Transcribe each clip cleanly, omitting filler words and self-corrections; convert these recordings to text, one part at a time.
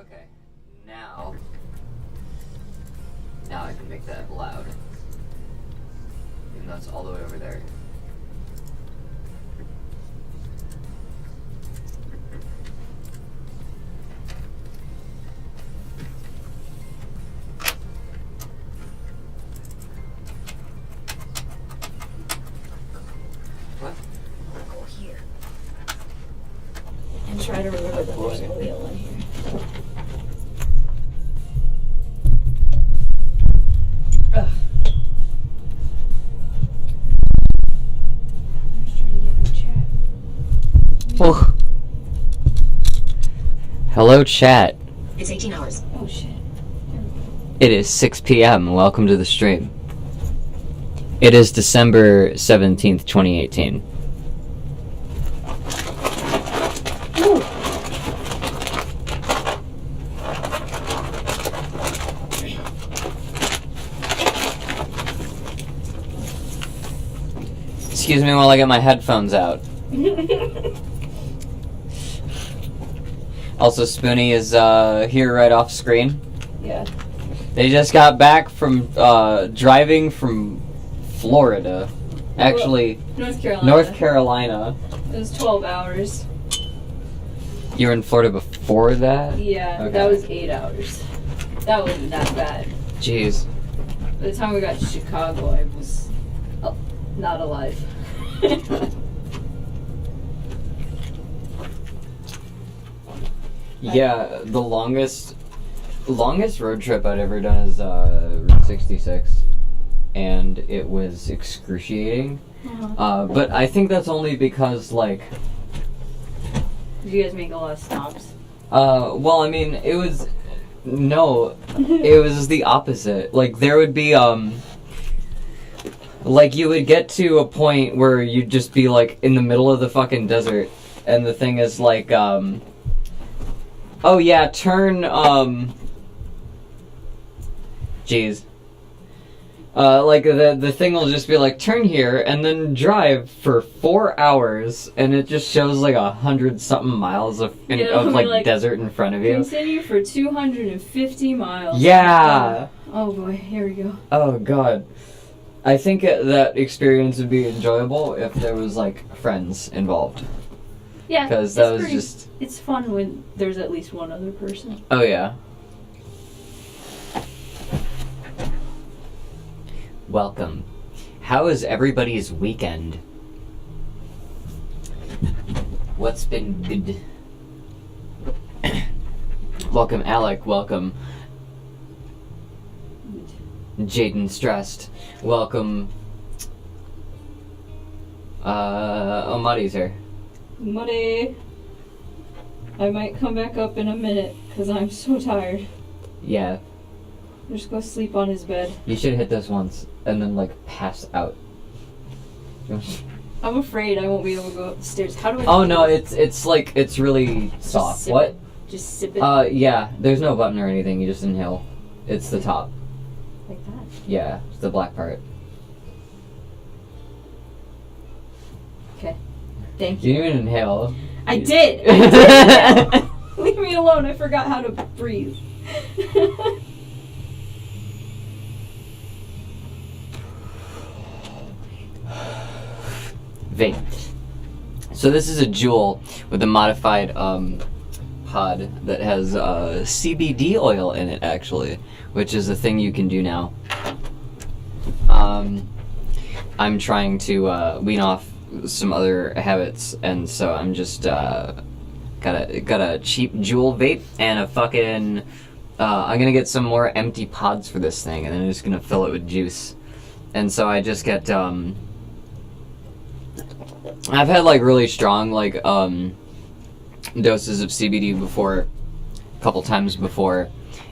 Okay, now I can make that loud. Even though it's all the way over there. What? Go here. And try to remember that there's a wheel in here. Ugh. I'm just trying to get my chat. Oh. Hello, chat. It's 18 hours. Oh shit. It is 6 p.m. Welcome to the stream. It is December 17th, 2018. Ooh. Excuse me while I get my headphones out. Also, Spoonie is here right off screen. Yeah. They just got back from driving from Florida. Actually, North Carolina. North Carolina. It was 12 hours. You were in Florida before that? Yeah, Okay. that was 8 hours. That wasn't that bad. Jeez. By the time we got to Chicago, I was not alive. Yeah, the longest road trip I'd ever done is Route 66, and it was excruciating. But I think that's only because, like, Did you guys make a lot of stops? well, I mean, it was the opposite. Like, there would be like, you would get to a point where you'd just be like in the middle of the fucking desert, and the thing is like oh yeah, turn jeez. Like the thing will just be like, turn here and then drive for 4 hours, and it just shows like 100-something miles of like, desert in front of you. Continue for 250 miles. Yeah. Oh boy, here we go. Oh god. I think that experience would be enjoyable if there was like friends involved. Yeah, Because that was just. It's fun when there's at least one other person. Oh yeah. Welcome. How is everybody's weekend? What's been good? Welcome, Alec. Welcome, Jaden Stressed. Welcome. Oh, Muddy's here. Muddy. I might come back up in a minute because I'm so tired. Yeah. I'm just gonna sleep on his bed. You should hit this once and then like pass out. I'm afraid I won't be able to go upstairs. How do I? Oh no, it's like it's really soft. sip What? it. Just sip it Yeah. There's no button or anything. You just inhale. It's the top. like that. Yeah, it's the black part. Okay. Thank You you. didn't even inhale. I did. I did. Leave me alone. I forgot how to breathe. Vape. So this is a Juul with a modified pod that has CBD oil in it, actually, which is a thing you can do now. I'm trying to wean off some other habits, and so I'm just got a cheap Juul vape and a fucking I'm gonna get some more empty pods for this thing, and then I'm just gonna fill it with juice. And so I just get I've had like really strong like doses of CBD before, a couple times before,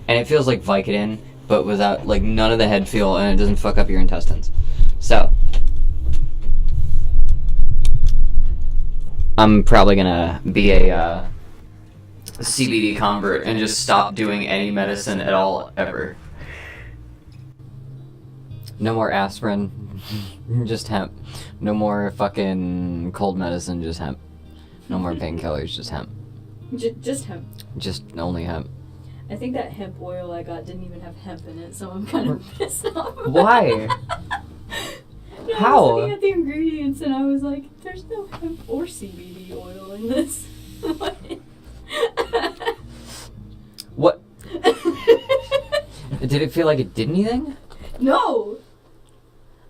and it feels like Vicodin, but without like none of the head feel, and it doesn't fuck up your intestines. So I'm probably gonna be a CBD convert and just stop doing any medicine at all ever. No more aspirin, just hemp. No more fucking cold medicine, just hemp. No more painkillers, just hemp. Just him. Just only hemp. I think that hemp oil I got didn't even have hemp in it, so I'm kind of pissed off. Why? No, How? I was looking at the ingredients and I was like, there's no hemp or CBD oil in this. What? Did it feel like it did anything? No!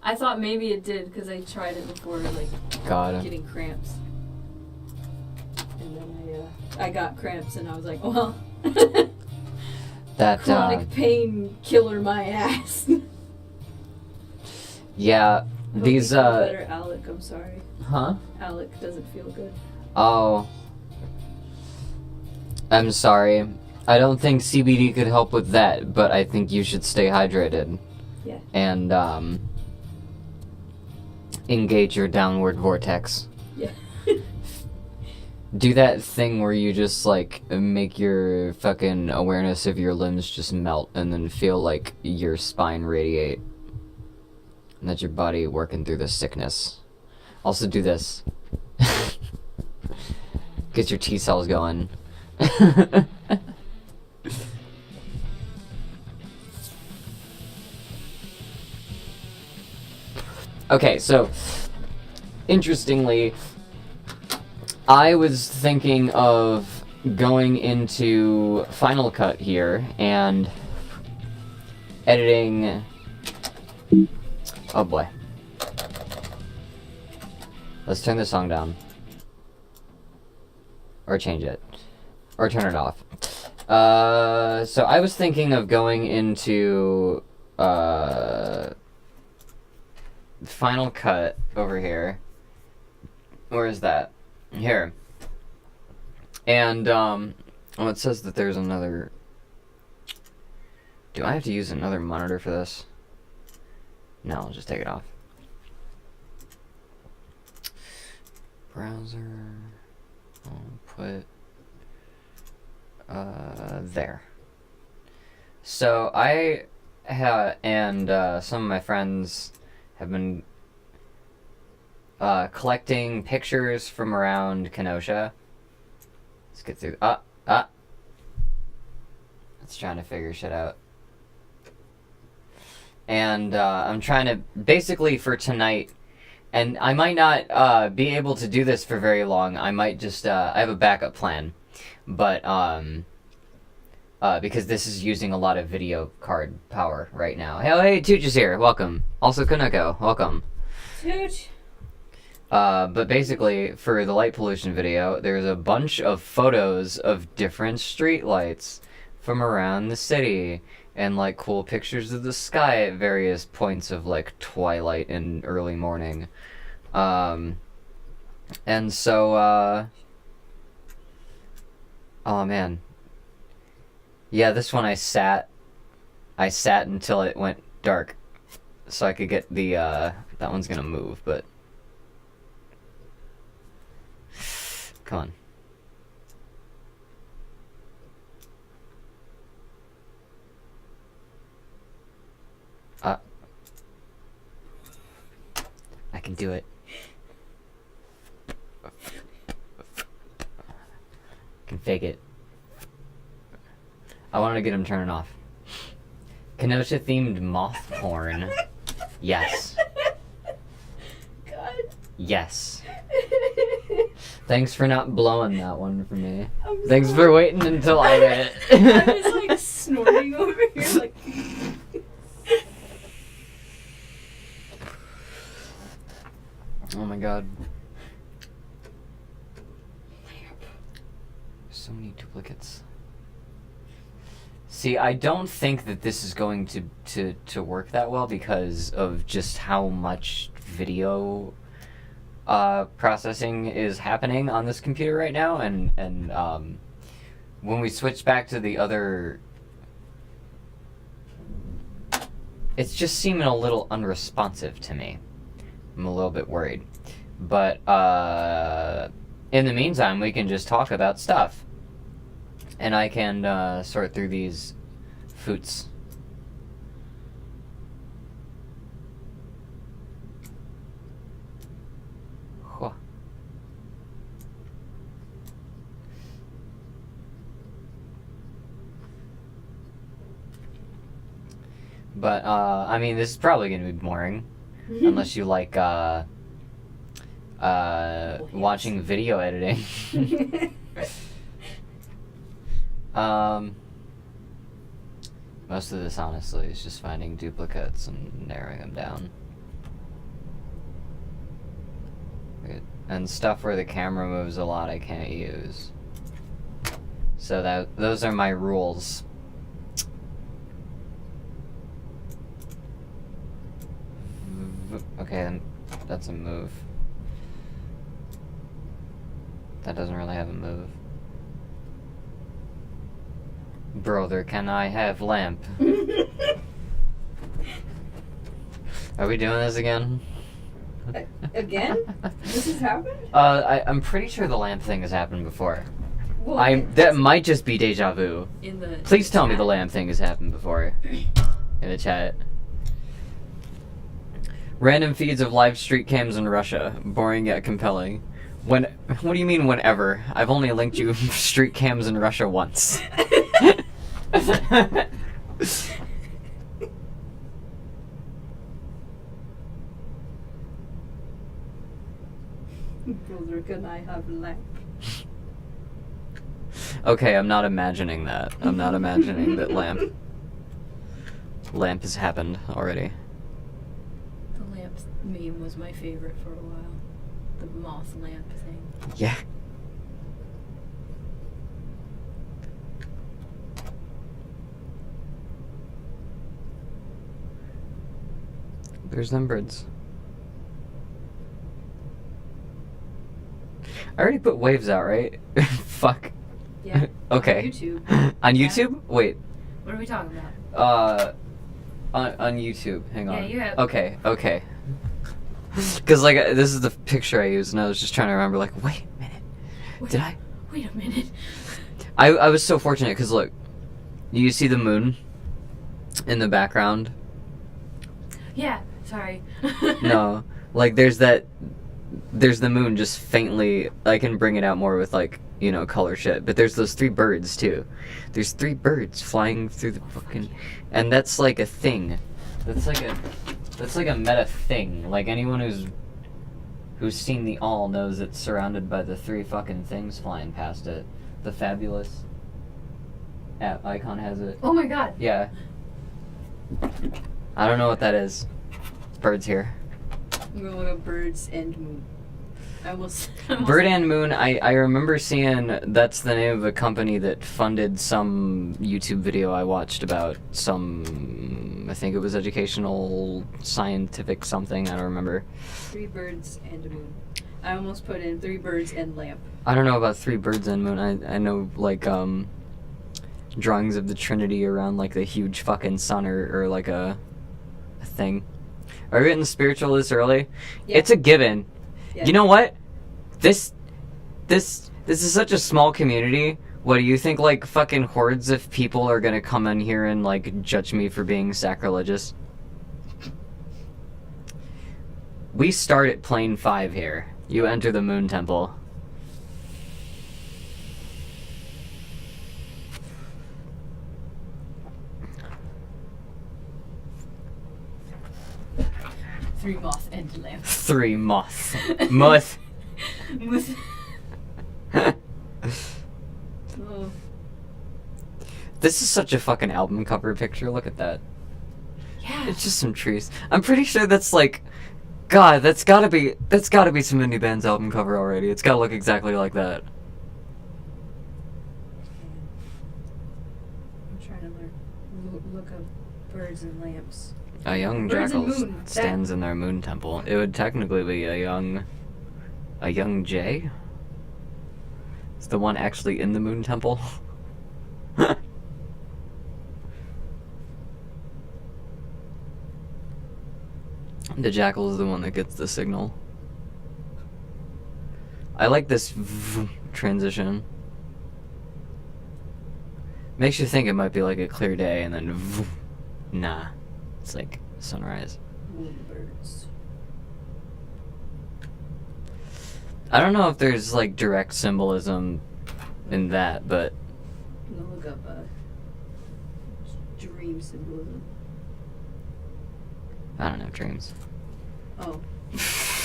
I thought maybe it did because I tried it before, like, God. getting cramps. And then I got cramps and I was like, well, That, chronic pain killer my ass. Yeah, Hope these, you feel better, Alec, I'm sorry. Huh? Alec doesn't feel good. Oh. I'm sorry. I don't think CBD could help with that, but I think you should stay hydrated. Yeah. And, engage your downward vortex. Yeah. Do that thing where you just, like, make your fucking awareness of your limbs just melt and then feel like your spine radiate. And that's your body working through the sickness. Also do this. Get your T cells going. Okay, so interestingly, I was thinking of going into Final Cut here and editing. Oh boy. Let's turn the song down. Or change it. Or turn it off. So I was thinking of going into Final Cut over here. Where is that? Here. And oh, it says that there's another. Do I have to use another monitor for this? No, I'll just take it off. Browser. I'll put there. So I and some of my friends have been collecting pictures from around Kenosha. Let's get through. It's trying to figure shit out. And I'm trying to, basically for tonight, and I might not be able to do this for very long. I might just, I have a backup plan. But, because this is using a lot of video card power right now. Hey, Tooch is here. Welcome. Also, Kaneko. Welcome. Tooch. But basically, for the light pollution video, there's a bunch of photos of different street lights from around the city. And, like, cool pictures of the sky at various points of, like, twilight and early morning. And so, oh, man. Yeah, this one I sat until it went dark. So I could get the, that one's gonna move, but... Come on. I can do it. Can fake it. I want to get him turning off. Kenosha themed moth porn. Yes. God. Yes. Thanks for not blowing that one for me. I'm Thanks sorry. for waiting until I did it. I was like snorting over here, like. Oh my god. So many duplicates. See, I don't think that this is going to work that well because of just how much video processing is happening on this computer right now, and when we switch back to the other, it's just seeming a little unresponsive to me. I'm a little bit worried. But in the meantime, we can just talk about stuff. And I can sort through these foots. Huh. But, I mean, this is probably gonna be boring. Unless you like, watching video editing. Most of this, honestly, is just finding duplicates and narrowing them down. And stuff where the camera moves a lot I can't use. So those are my rules. Okay, then that's a move. That doesn't really have a move. Brother, can I have lamp? Are we doing this again? Again? This has happened? I'm pretty sure the lamp thing has happened before. Well, That might just be deja vu. in the Please tell me chat. the lamp thing has happened before. In the chat. Random feeds of live street cams in Russia. Boring yet compelling. What do you mean whenever? I've only linked you street cams in Russia once. Brother, can I have lamp? Okay, I'm not imagining that. I'm not imagining that lamp has happened already. The lamp meme was my favorite for a while. The moth lamp thing. Yeah. There's them birds. I already put waves out, right? Fuck. Yeah. Okay. On YouTube. On Yeah. YouTube? Wait. What are we talking about? On YouTube. Hang Yeah, on. you have- Okay. Because, like, this is the picture I used, and I was just trying to remember, like, wait a minute. Did I? Wait a minute. I was so fortunate, because, look. You see the moon in the background? Yeah. Sorry. No. Like, there's the moon just faintly. I can bring it out more with, like, you know, color shit. But there's those 3 birds, too. There's 3 birds flying through the fucking... And that's, like, a thing. That's like a meta thing. Like, anyone who's seen the All knows it's surrounded by the 3 fucking things flying past it. The Fabulous app icon has it. Oh my god. Yeah. I don't know what that is. Birds here. I'm gonna look up birds and moon. I almost Bird and Moon, I remember seeing that's the name of a company that funded some YouTube video I watched about some, I think it was educational, scientific something, I don't remember. 3 birds and a moon. I almost put in 3 birds and lamp. I don't know about 3 birds and moon, I know, like, drawings of the Trinity around, like, the huge fucking sun or like a thing. Are we getting spiritual this early? Yeah. It's a given. Yeah. You know what? This is such a small community. What do you think, like, fucking hordes of people are gonna come in here and, like, judge me for being sacrilegious? We start at plane 5 here. You enter the moon temple. Three moth and lamp. 3 moth. Moth. Moth. Oh. This is such a fucking album cover picture. Look at that. Yeah. It's just some trees. I'm pretty sure that's like, God, that's gotta be some indie band's album cover already. It's gotta look exactly like that. I'm trying to look up birds and lamps. A young Birds and jackal moon. stands in their moon temple. It would technically be a young jay. It's the one actually in the moon temple. The jackal is the one that gets the signal. I like this transition. Makes you think it might be like a clear day, and then nah, it's like sunrise. Moon birds. I don't know if there's like direct symbolism in that, but I'm gonna look up dream symbolism. I don't have dreams. Oh.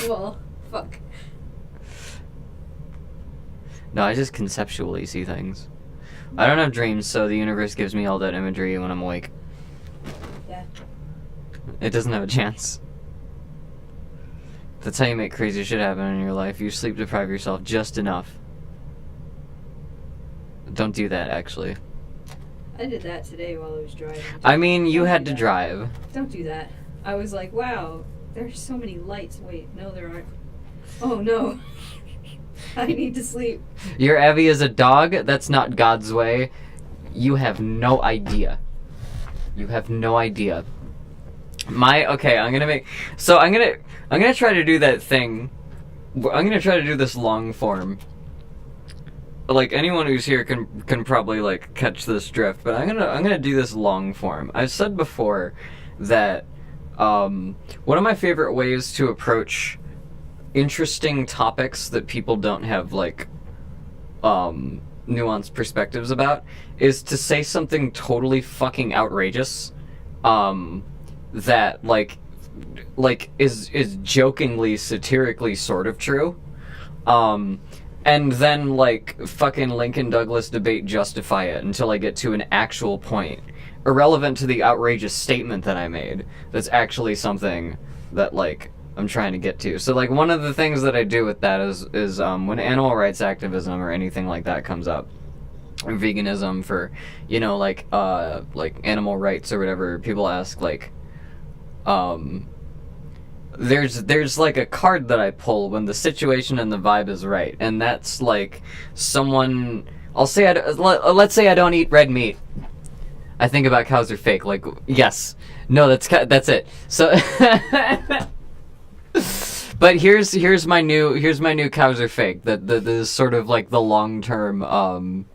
Well, fuck. No, I just conceptually see things. I don't have dreams, so the universe gives me all that imagery when I'm awake. Yeah. It doesn't have a chance. That's how you make crazy shit happen in your life. You sleep deprive yourself just enough. Don't do that, actually. I did that today while I was driving. I mean, you Don't had do to that. drive. Don't do that. I was like, wow, there's so many lights. Wait, no, there aren't. Oh, no. I need to sleep. Your Evie is a dog? That's not God's way. You have no idea. You have no idea. Okay, I'm gonna try to do that thing. I'm gonna try to do this long form. Like, anyone who's here can probably, like, catch this drift, but I'm gonna do this long form. I've said before that one of my favorite ways to approach interesting topics that people don't have, like, nuanced perspectives about is to say something totally fucking outrageous that like is jokingly, satirically sort of true, and then, like, fucking Lincoln Douglas debate justify it until I get to an actual point irrelevant to the outrageous statement that I made that's actually something that, like, I'm trying to get to. So, like, one of the things that I do with that is when animal rights activism or anything like that comes up, or veganism for, you know, like animal rights or whatever, people ask, like, there's like a card that I pull when the situation and the vibe is right, and that's like someone. Let's say I don't eat red meat. I think about cows are fake. Like, yes, no, that's it. So, but here's my new cows are fake. That is sort of like the long term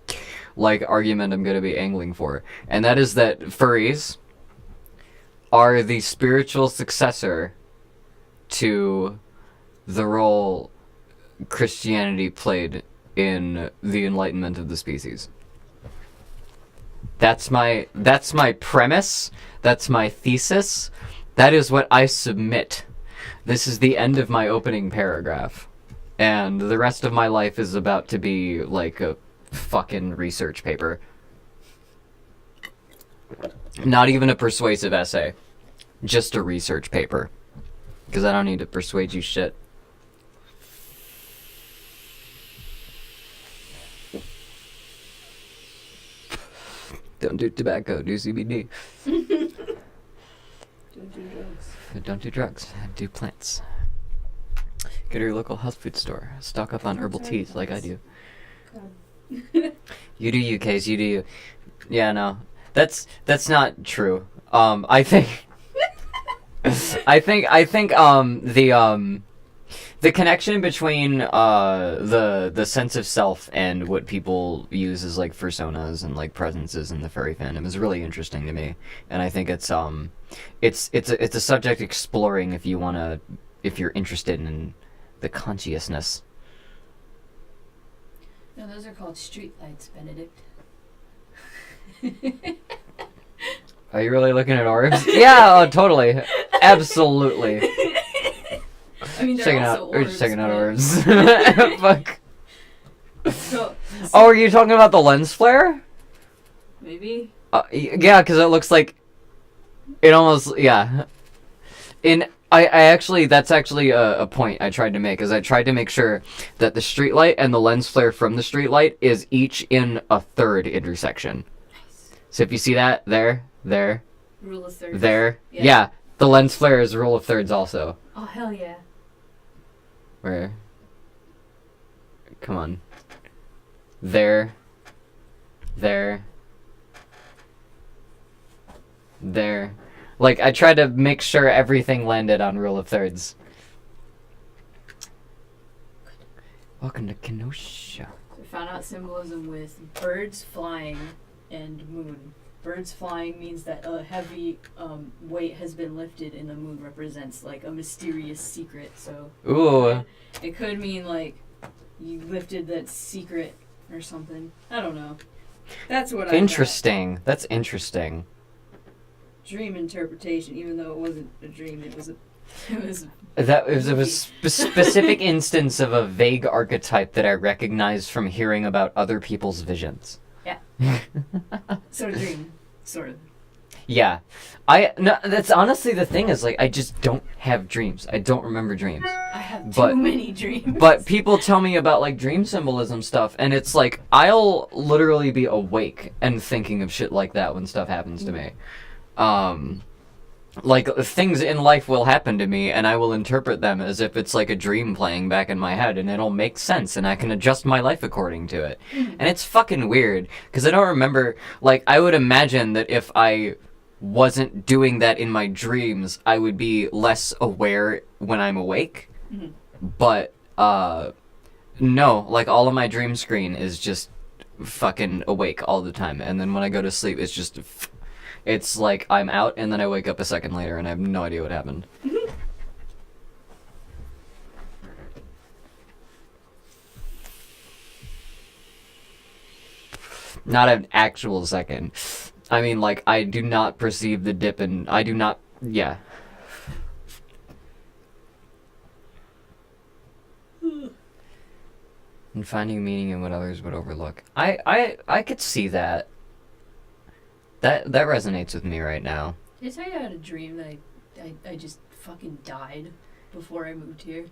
like argument I'm gonna be angling for, and that is that furries are the spiritual successor to the role Christianity played in the enlightenment of the species. That's my premise. That's my thesis. That is what I submit. This is the end of my opening paragraph. And the rest of my life is about to be like a fucking research paper. Not even a persuasive essay. Just a research paper. Because I don't need to persuade you shit. Don't do tobacco, do CBD. Don't do drugs. Don't do drugs, do plants. Go to your local health food store. Stock up on herbal teas like I do. God. You do you, Case, you do you. Yeah, no. That's not true. I think the connection between the sense of self and what people use as like personas and like presences in the furry fandom is really interesting to me, and I think it's a subject exploring if you're interested in the consciousness. No, those are called streetlights, Benedict. Are you really looking at orbs? Yeah, oh, totally, absolutely. I mean, We're just checking out but- orbs. Fuck. So, Oh, are you talking about the lens flare? maybe. Yeah, because it looks like it almost, yeah. I actually, that's actually a point I tried to make, is I tried to make sure that the streetlight and the lens flare from the streetlight is each in a third intersection. Nice. So if you see that, there, Rule of thirds. there, Yeah. yeah, the lens flare is rule of thirds also. Oh, hell yeah. Where? Come on. There. Like, I tried to make sure everything landed on rule of thirds. Welcome to Kenosha. We found out symbolism with birds flying and moon. Birds flying means that a heavy weight has been lifted, and the moon represents like a mysterious secret. So Ooh. it could mean like you lifted that secret or something. I don't know. That's what I Interesting. That's interesting. dream interpretation, even though it wasn't a dream. It was That was a specific instance of a vague archetype that I recognized from hearing about other people's visions. Yeah. Sort of dream. Sort of. Yeah. No, that's honestly the thing is, like, I just don't have dreams. I don't remember dreams. I have too many dreams. But people tell me about, like, dream symbolism stuff, and it's like, I'll literally be awake and thinking of shit like that when stuff happens to me. Like, things in life will happen to me, and I will interpret them as if it's like a dream playing back in my head, and it'll make sense, and I can adjust my life according to it. And it's fucking weird, because I don't remember, like, I would imagine that if I wasn't doing that in my dreams, I would be less aware when I'm awake. But, no, like, all of my dream screen is just fucking awake all the time, and then when I go to sleep, it's just... It's like I'm out, and then I wake up a second later, and I have no idea what happened. Not an actual second. I mean, like, I do not perceive the dip, and I do not... Yeah. And finding meaning in what others would overlook. I could see that. That resonates with me right now. Did I tell you I had a dream that I just fucking died before I moved here?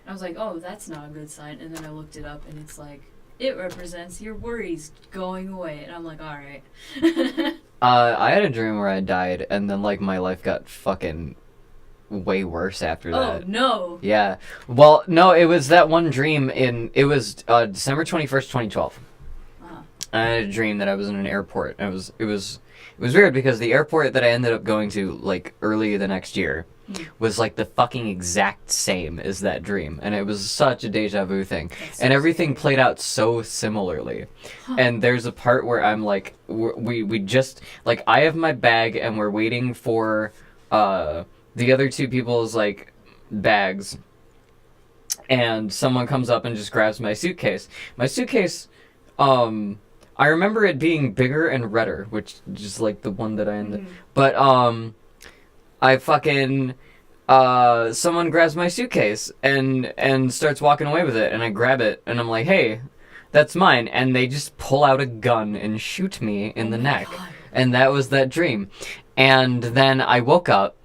I was like, oh, that's not a good sign. And then I looked it up, and it's like, it represents your worries going away. And I'm like, all right. I had a dream where I died, and then, like, my life got fucking way worse after that. Oh, no. Yeah. Well, no, it was that one dream it was December 21st, 2012. I had a dream that I was in an airport, and it was weird because the airport that I ended up going to, like, early the next year was, like, the fucking exact same as that dream, and it was such a deja vu thing. And everything played out so similarly. And there's a part where I'm, like, we just, like, I have my bag, and we're waiting for the other two people's, like, bags, and someone comes up and just grabs my suitcase. My suitcase, I remember it being bigger and redder, which is like the one that I ended. But I fucking someone grabs my suitcase and starts walking away with it, and I grab it and I'm like, "Hey, that's mine." And they just pull out a gun and shoot me in the neck. God. And that was that dream. And then I woke up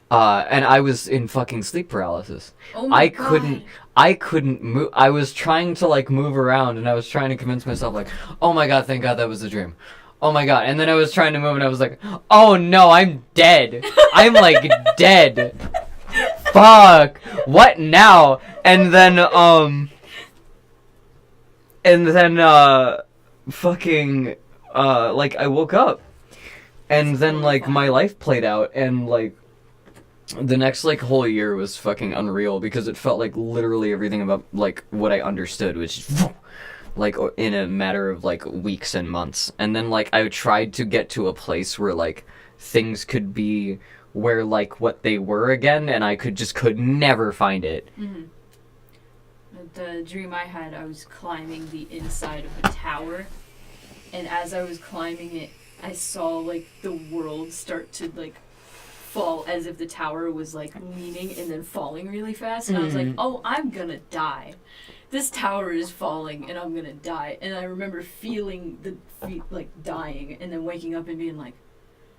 and I was in fucking sleep paralysis. Oh my God. I couldn't move. I was trying to, like, move around, and I was trying to convince myself, like, oh my God, thank God that was a dream. Oh my God. And then I was trying to move, and I was like, oh no, I'm dead. I'm, like, dead. Fuck. What now? And then, fucking, like, I woke up, and then, like, my life played out, and, like, the next, like, whole year was fucking unreal because it felt like literally everything about, like, what I understood was just, like, in a matter of, like, weeks and months. And then, like, I tried to get to a place where, like, things could be where, like, what they were again, and I could never find it. The dream I had, I was climbing the inside of a tower, and as I was climbing it, I saw, like, the world start to, like, fall as if the tower was, like, leaning and then falling really fast. And I was like, oh, I'm gonna die. This tower is falling and I'm gonna die. And I remember feeling the feet, like, dying, and then waking up and being like,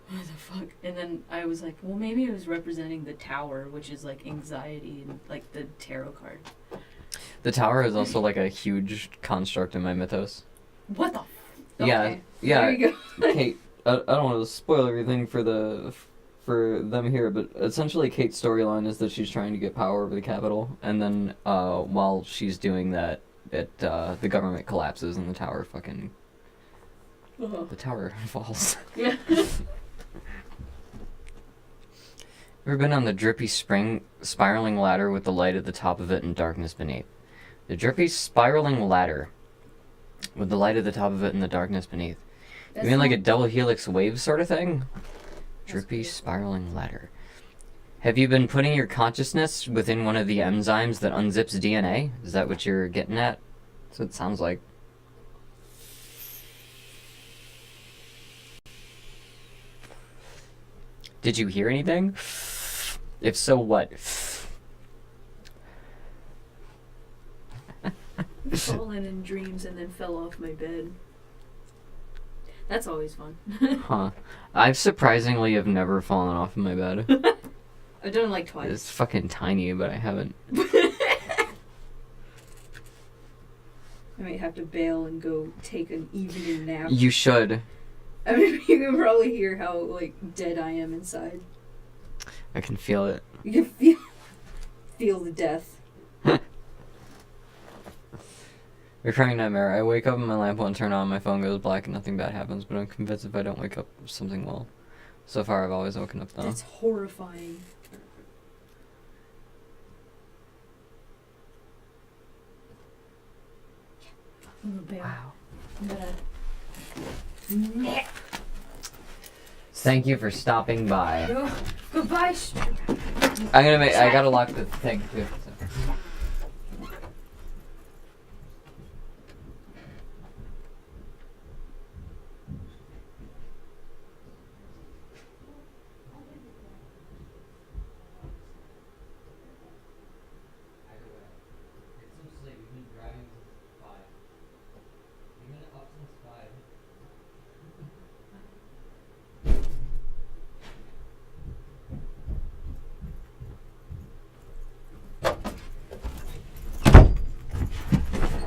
what the fuck? And then I was like, well, maybe it was representing the tower, which is, like, anxiety and, like, the tarot card. The tower is also, like, a huge construct in my mythos. What the Okay. Yeah. There you go. Kate, I don't want to spoil everything for them here, but essentially Kate's storyline is that she's trying to get power over the Capitol, and then while she's doing that, the government collapses and the tower fucking... The tower falls. Yeah. Ever been on the drippy spiraling ladder with the light at the top of it and darkness beneath? The drippy spiraling ladder with the light at the top of it and the darkness beneath. You mean like a double helix wave sort of thing? Drippy spiraling ladder. Have you been putting your consciousness within one of the enzymes that unzips DNA? Is that what you're getting at? That's what it sounds like. Did you hear anything? If so, what? Fallen in dreams and then fell off my bed. That's always fun. Huh. I've surprisingly have never fallen off of my bed. I've done it like twice. It's fucking tiny, but I haven't. I might have to bail and go take an evening nap. You should. I mean, you can probably hear how, like, dead I am inside. I can feel it. You can feel the death. Recurring nightmare. I wake up and my lamp won't turn on, my phone goes black and nothing bad happens, but I'm convinced if I don't wake up, something will. So far, I've always woken up though. That's horrifying. I'm a bear. Wow. I'm gonna... Thank you for stopping by. Goodbye, I gotta lock the thing too. So.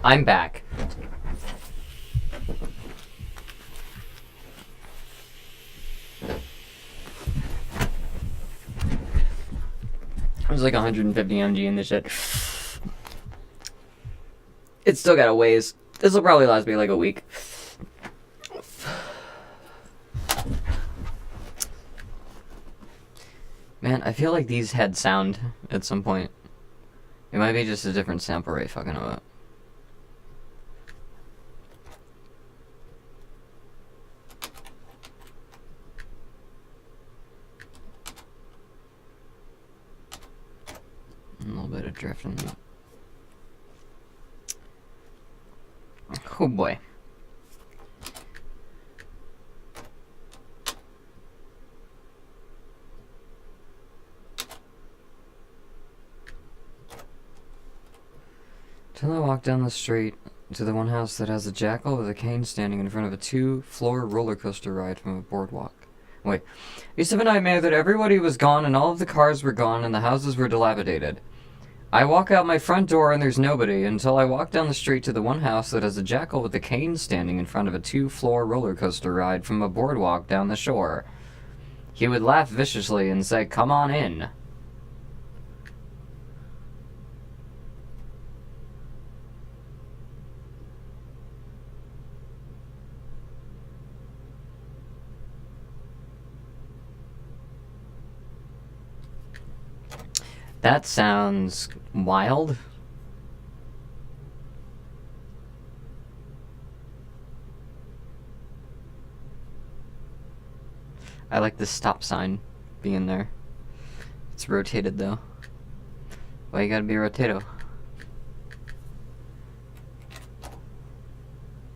I'm back. There's like 150 mg in this shit. It's still got a ways. This will probably last me like a week. Man, I feel like these had sound at some point. It might be just a different sample rate, fucking know it. A little bit of drift in that. Oh boy. Till I walk down the street to the one house that has a jackal with a cane standing in front of a 2-floor roller coaster ride from a boardwalk. Wait. I used to have a nightmare that everybody was gone and all of the cars were gone and the houses were dilapidated. I walk out my front door and there's nobody until I walk down the street to the one house that has a jackal with a cane standing in front of a 2-floor roller coaster ride from a boardwalk down the shore. He would laugh viciously and say, "Come on in." That sounds wild. I like the stop sign being there. It's rotated though. Why you gotta be rotato?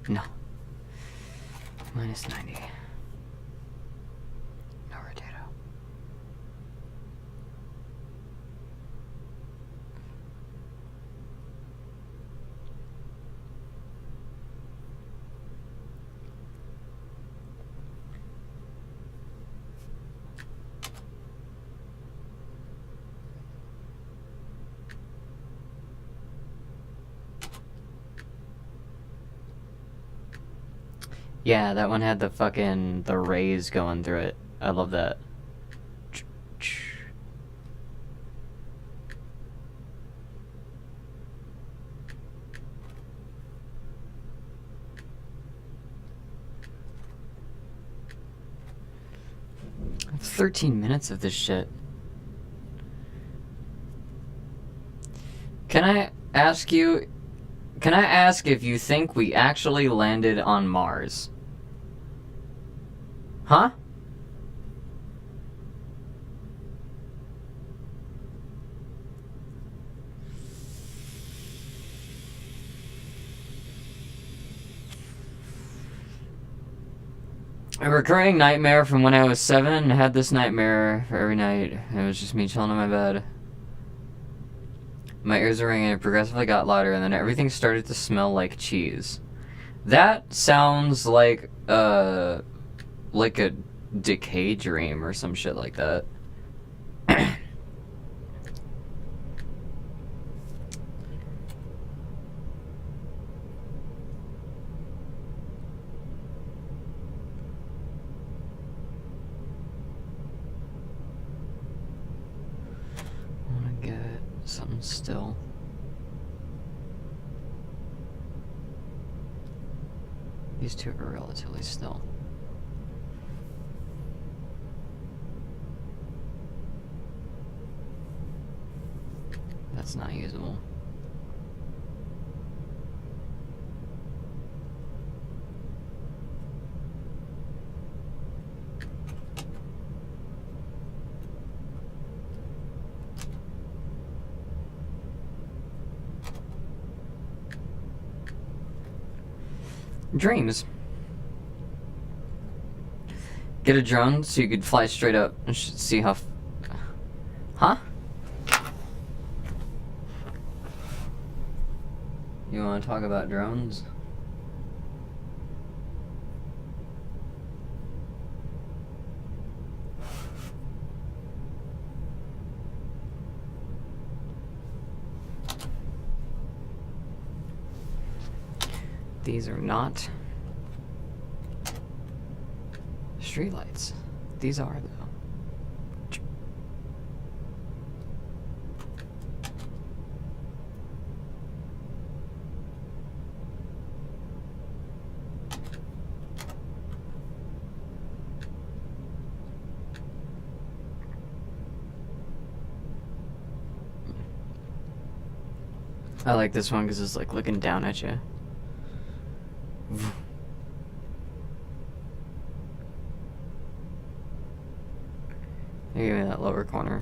No. -90. No rotato. Yeah, that one had the rays going through it. I love that. It's 13 minutes of this shit. Can I ask if you think we actually landed on Mars? Huh? A recurring nightmare from when I was 7. I had this nightmare for every night. It was just me chilling in my bed. My ears were ringing, it progressively got louder, and then everything started to smell like cheese. That sounds like a decay dream or some shit like that. Something still. These two are relatively still. That's not usable. Dreams. Get a drone so you could fly straight up and see how. Huh? You want to talk about drones? These are not streetlights. These are, though. I like this one because it's like looking down at you. Give me that lower corner.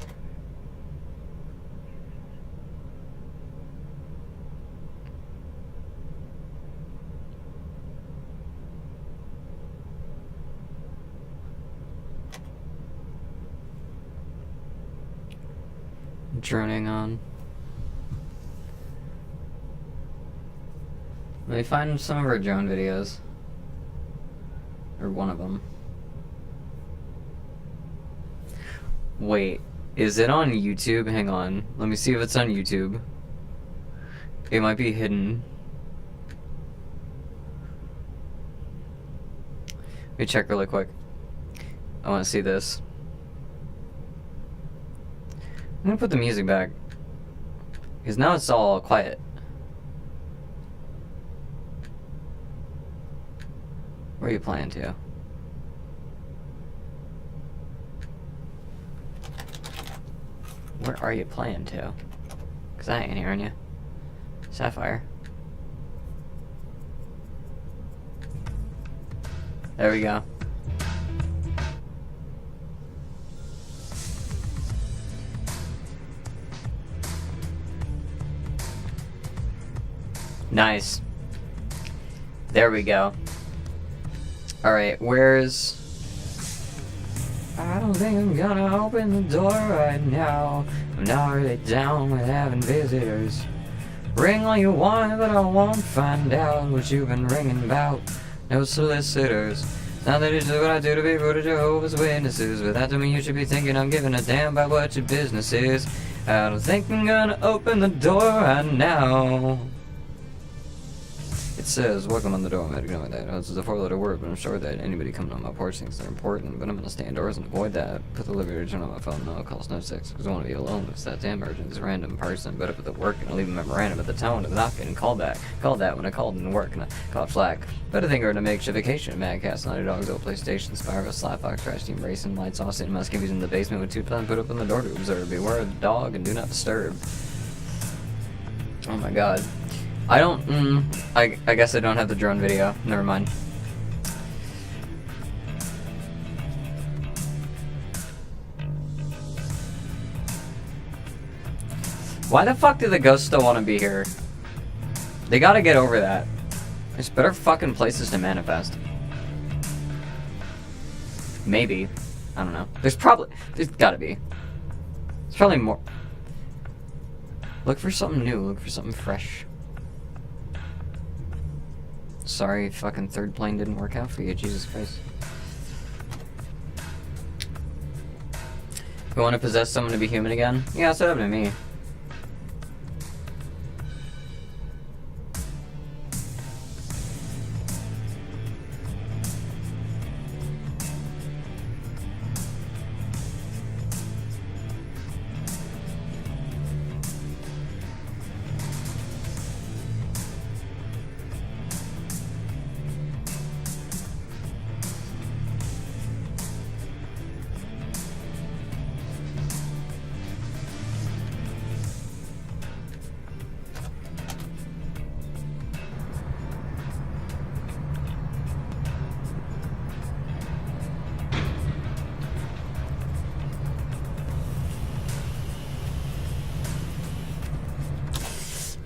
Droning on. Let me find some of our drone videos. Or one of them. Wait, is it on YouTube? Hang on. Let me see if it's on YouTube. It might be hidden. Let me check really quick. I want to see this. I'm gonna put the music back. Because now it's all quiet. Where are you playing to? Where are you playing to? Because I ain't hearing you. Sapphire. There we go. Nice. There we go. Alright, where's... I don't think I'm gonna open the door right now. I'm not really down with having visitors. Ring all you want, but I won't find out what you've been ringing about. No solicitors. Now that it's what I do to people to Jehovah's Witnesses. But that to me you should be thinking I'm giving a damn about what your business is. I don't think I'm gonna open the door right now. It says, welcome on the door, I'm ignoring that. This is a 4-letter word, but I'm sure that anybody coming on my porch thinks they're important, but I'm gonna stay indoors and avoid that. Put the liberty to turn on my phone, no, it calls no sex, because I want to be alone. If it's that damn urgent, this random person, but up at the work, and I leave a memorandum at the tone of not getting called back. Called that when I called in work, and I caught flack. Better think of a makeshift vacation, Mad Cast, Naughty Dogs, old PlayStation, Spyro, Slap Fox, Trash Team Racing, Lights Off, Cinema, Skivvies in the basement with 2 times put up on the door to observe. Beware of the dog and do not disturb. Oh my god. I don't, I guess I don't have the drone video. Never mind. Why the fuck do the ghosts still want to be here? They gotta get over that. There's better fucking places to manifest. Maybe. I don't know. There's gotta be. There's probably more. Look for something new. Look for something fresh. Sorry, fucking third plane didn't work out for you. Jesus Christ. You want to possess someone to be human again? Yeah, that's what happened to me.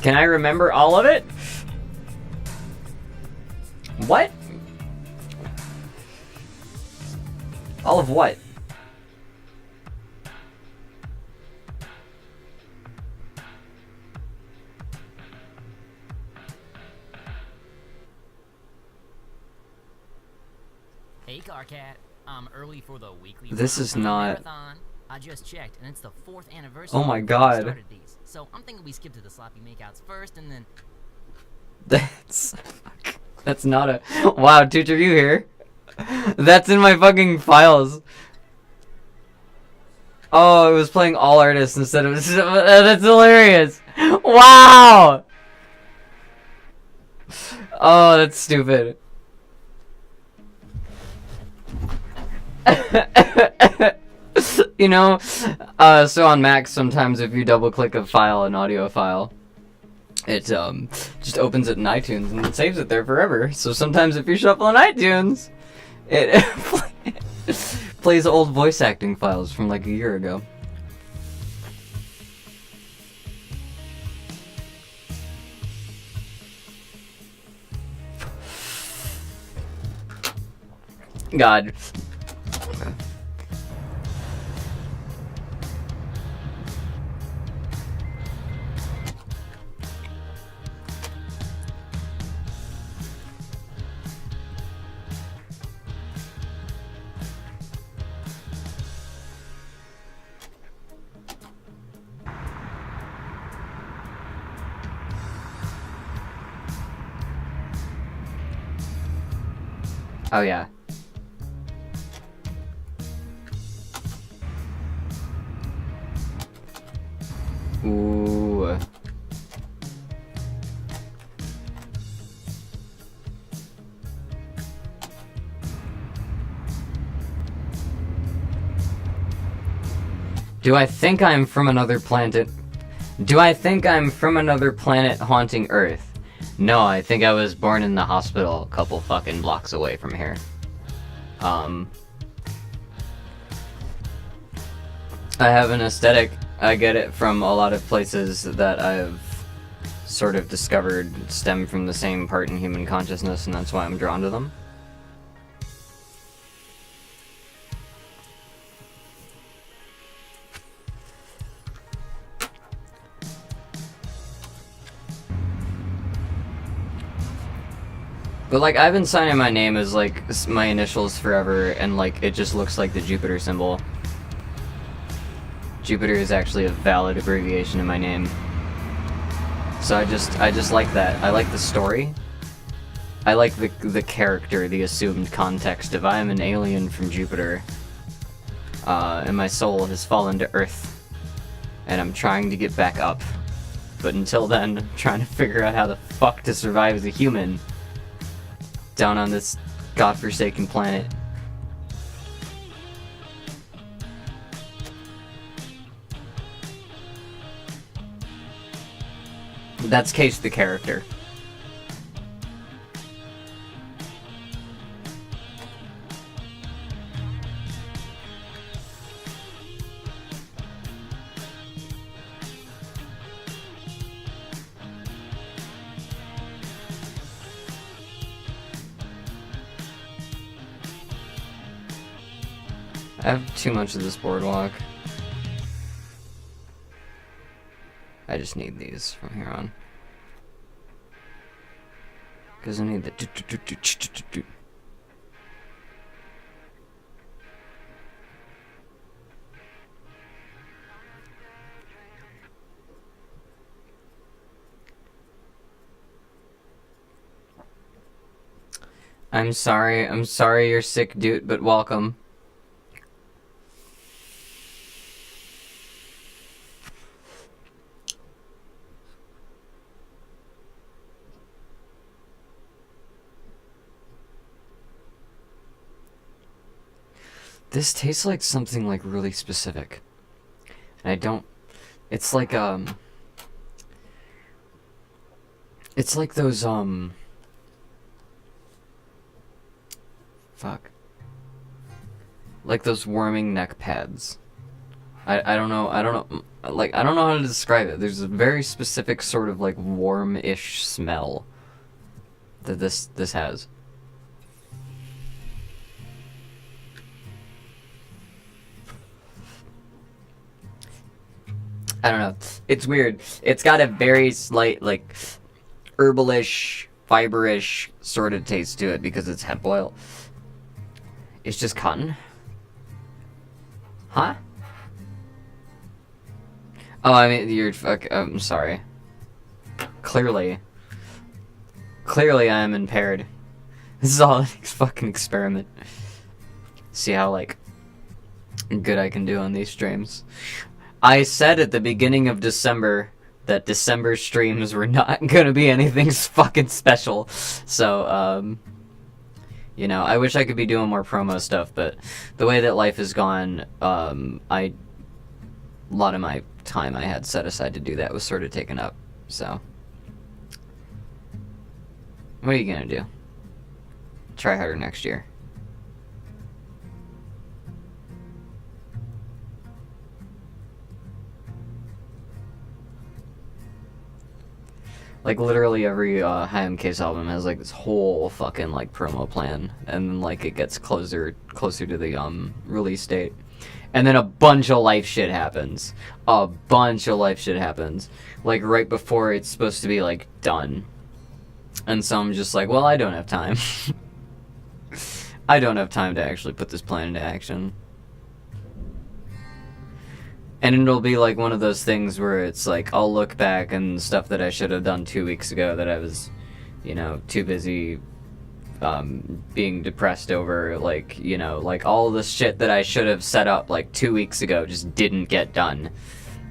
Can I remember all of it? What? All of what? Hey, Carcat. I'm early for the weekly. This is not. Marathon. I just checked, and it's the 4th anniversary. Oh my we God. started these. So I'm thinking we skip to the sloppy makeouts first, and then. That's not a. Wow, Tutor, you here? That's in my fucking files. Oh, it was playing all artists instead of. That's hilarious. Wow. Oh, that's stupid. You know, so on Mac, sometimes if you double click a file, an audio file, it just opens it in iTunes and it saves it there forever. So sometimes if you shuffle on iTunes, it plays old voice acting files from like a year ago. God. Oh yeah. Ooh. Do I think I'm from another planet? Do I think I'm from another planet haunting Earth? No, I think I was born in the hospital a couple fucking blocks away from here. I have an aesthetic. I get it from a lot of places that I've sort of discovered stem from the same part in human consciousness, and that's why I'm drawn to them. But like, I've been signing my name as like my initials forever, and like it just looks like the Jupiter symbol. Jupiter is actually a valid abbreviation in my name. So I just like that. I like the story. I like the character, the assumed context of I am an alien from Jupiter, and my soul has fallen to Earth, and I'm trying to get back up. But until then, I'm trying to figure out how the fuck to survive as a human down on this godforsaken planet. That's Case the character. I have too much of this boardwalk. I just need these from here on. Because I need the... I'm sorry you're sick, dude, but welcome. This tastes like something like really specific. And I don't... It's like, it's like those, fuck. Like those warming neck pads. I don't know, like, I don't know how to describe it. There's a very specific sort of, like, warm-ish smell that this has. I don't know. It's weird. It's got a very slight, like, herbalish, fiberish sort of taste to it because it's hemp oil. It's just cotton. Huh? Oh, I mean, you're I'm sorry. Clearly I am impaired. This is all a fucking experiment. See how, like, good I can do on these streams. I said at the beginning of December that December streams were not gonna be anything fucking special. So, you know, I wish I could be doing more promo stuff, but the way that life has gone, a lot of my time I had set aside to do that was sort of taken up, so. What are you gonna do? Try harder next year. Like, literally every High MK's album has, like, this whole fucking, like, promo plan. And then, like, it gets closer to the, release date. And then a bunch of life shit happens. Like, right before it's supposed to be, like, done. And so I'm just like, well, I don't have time. I don't have time to actually put this plan into action. And it'll be like one of those things where it's like, I'll look back and stuff that I should have done 2 weeks ago that I was, you know, too busy being depressed over, like, you know, like all the shit that I should have set up like 2 weeks ago just didn't get done.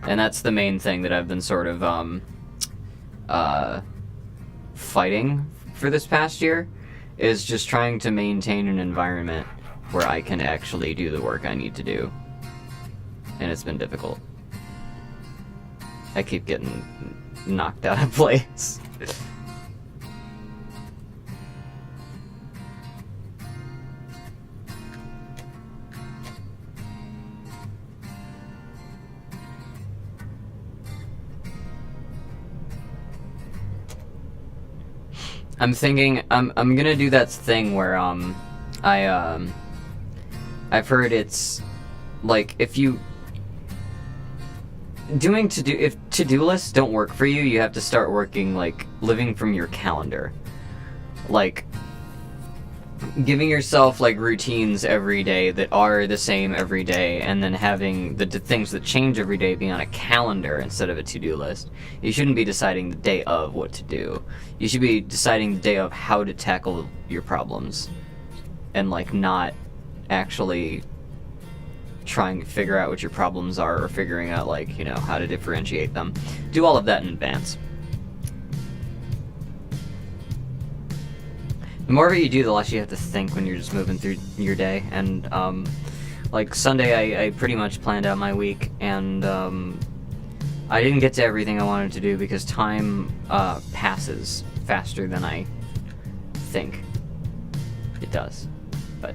And that's the main thing that I've been sort of fighting for this past year, is just trying to maintain an environment where I can actually do the work I need to do. And it's been difficult. I keep getting knocked out of place. I'm thinking I'm gonna do that thing where I've heard it's like if to-do lists don't work for you, you have to start working, like, living from your calendar. Like, giving yourself, like, routines every day that are the same every day, and then having the things that change every day be on a calendar instead of a to-do list. You shouldn't be deciding the day of what to do. You should be deciding the day of how to tackle your problems. And, like, not actually trying to figure out what your problems are, or figuring out, like, you know, how to differentiate them. Do all of that in advance. The more of it you do, the less you have to think when you're just moving through your day. And, like, Sunday I pretty much planned out my week, and, I didn't get to everything I wanted to do because time, passes faster than I think it does. But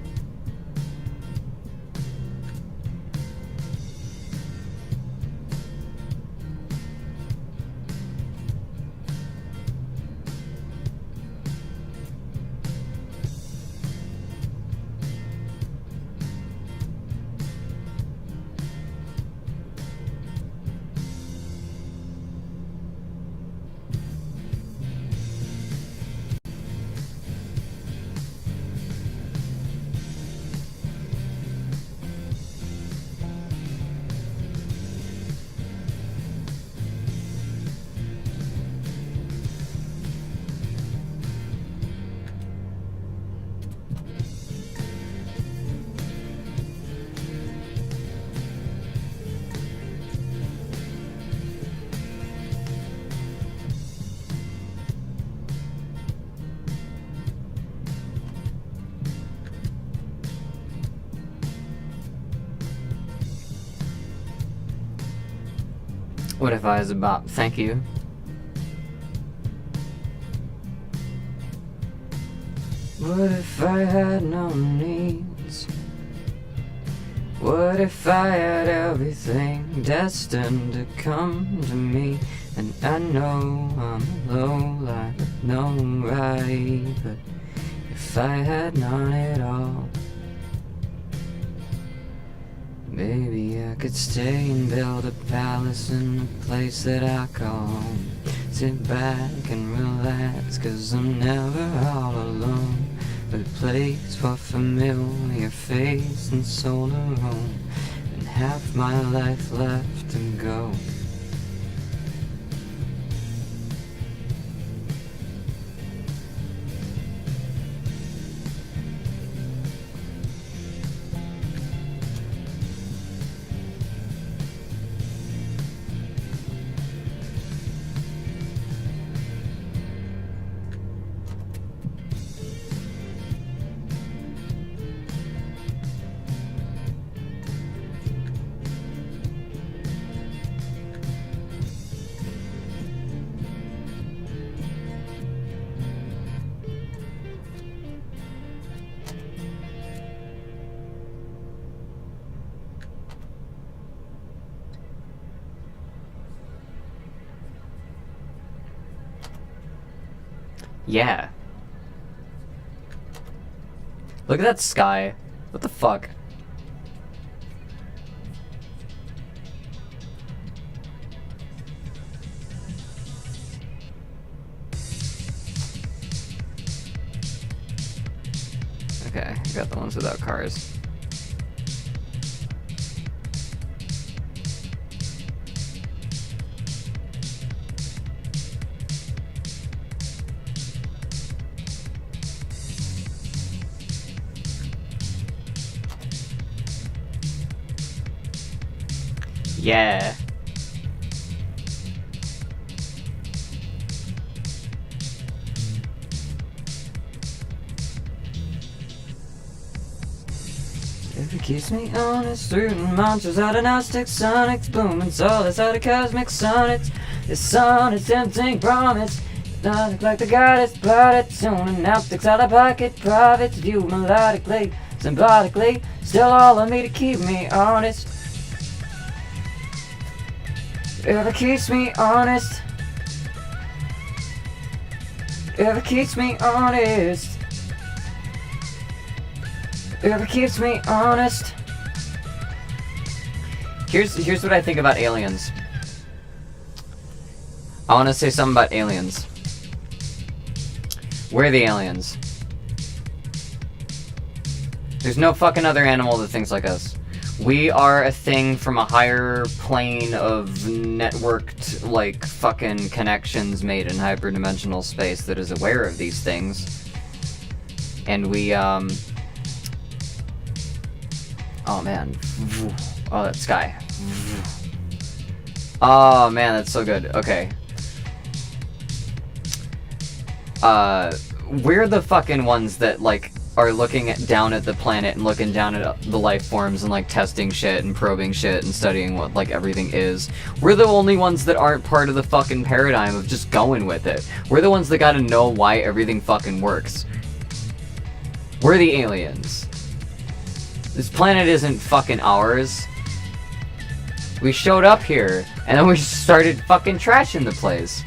What if I was a bop? Thank you. What if I had no needs? What if I had everything destined to come to me? And I know I'm a lowlife with no right, but if I had none at all, maybe I could stay and build a palace in a place that I call home. Sit back and relax, 'cause I'm never all alone. A place for familiar face and soul to roam, and half my life left to go. Yeah. Look at that sky. What the fuck? Okay, got the ones without cars. Yeah. If it keeps me honest, rooting mantras out of Gnostic sonics, booming solace out of cosmic sonnets. This sonnet tempting promise, not like the goddess plotted, tuning optics out of pocket profits, view melodically, symbolically, still all of me to keep me honest. If it keeps me honest, if it keeps me honest, if it keeps me honest. Here's what I think about aliens. I want to say something about aliens. We're the aliens. There's no fucking other animal that thinks like us. We are a thing from a higher plane of networked, like, fucking connections made in hyperdimensional space that is aware of these things. And we, oh man. Oh, that sky. Oh man, that's so good. Okay. We're the fucking ones that, like, are looking down at the planet and looking down at the life forms and, like, testing shit and probing shit and studying what, like, everything is. We're the only ones that aren't part of the fucking paradigm of just going with it. We're the ones that gotta know why everything fucking works. We're the aliens. This planet isn't fucking ours. We showed up here, and then we started fucking trashing the place.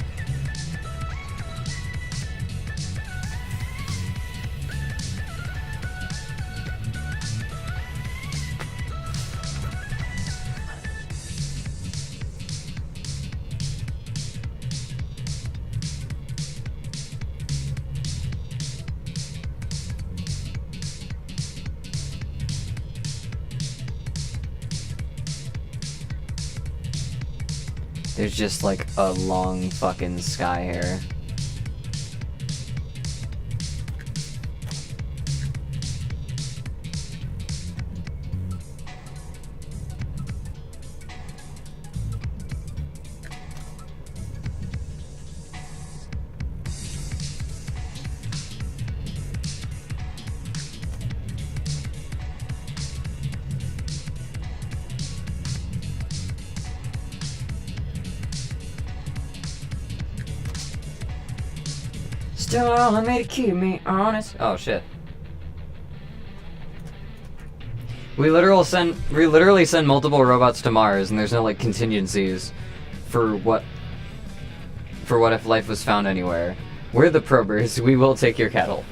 There's just, like, a long fucking sky here. Still all I made to keep me honest. Oh shit. We literally send multiple robots to Mars, and there's no like contingencies for what if life was found anywhere. We're the probers. We will take your cattle.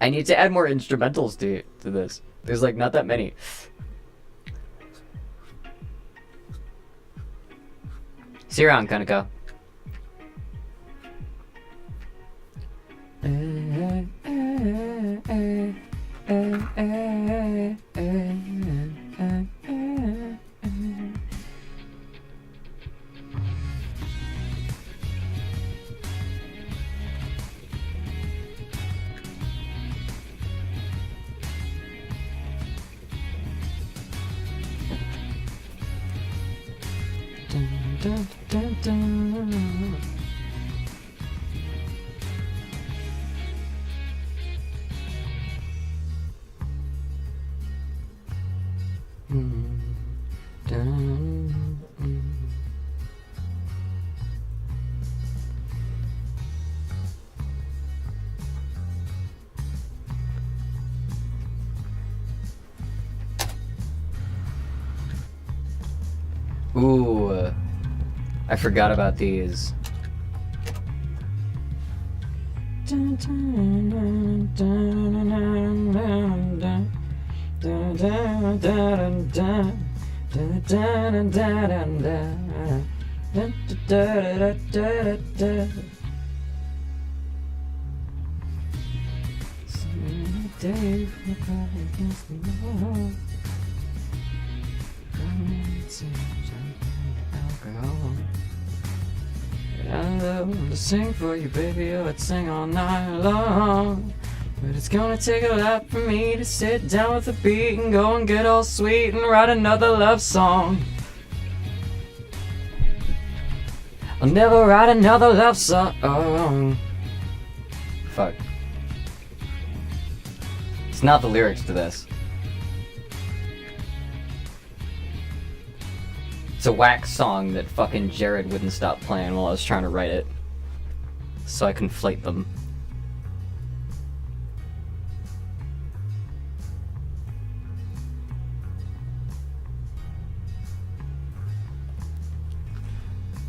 I need to add more instrumentals to this. There's like not that many. See you around, Kaneko. Dun, dun, dun. Ooh, I forgot about these. I love to sing for you, baby, I would sing all night long. But it's gonna take a lot for me to sit down with a beat and go and get all sweet and write another love song. I'll never write another love song. Fuck. It's not the lyrics to this. It's a whack song that fucking Jared wouldn't stop playing while I was trying to write it. So I conflate them.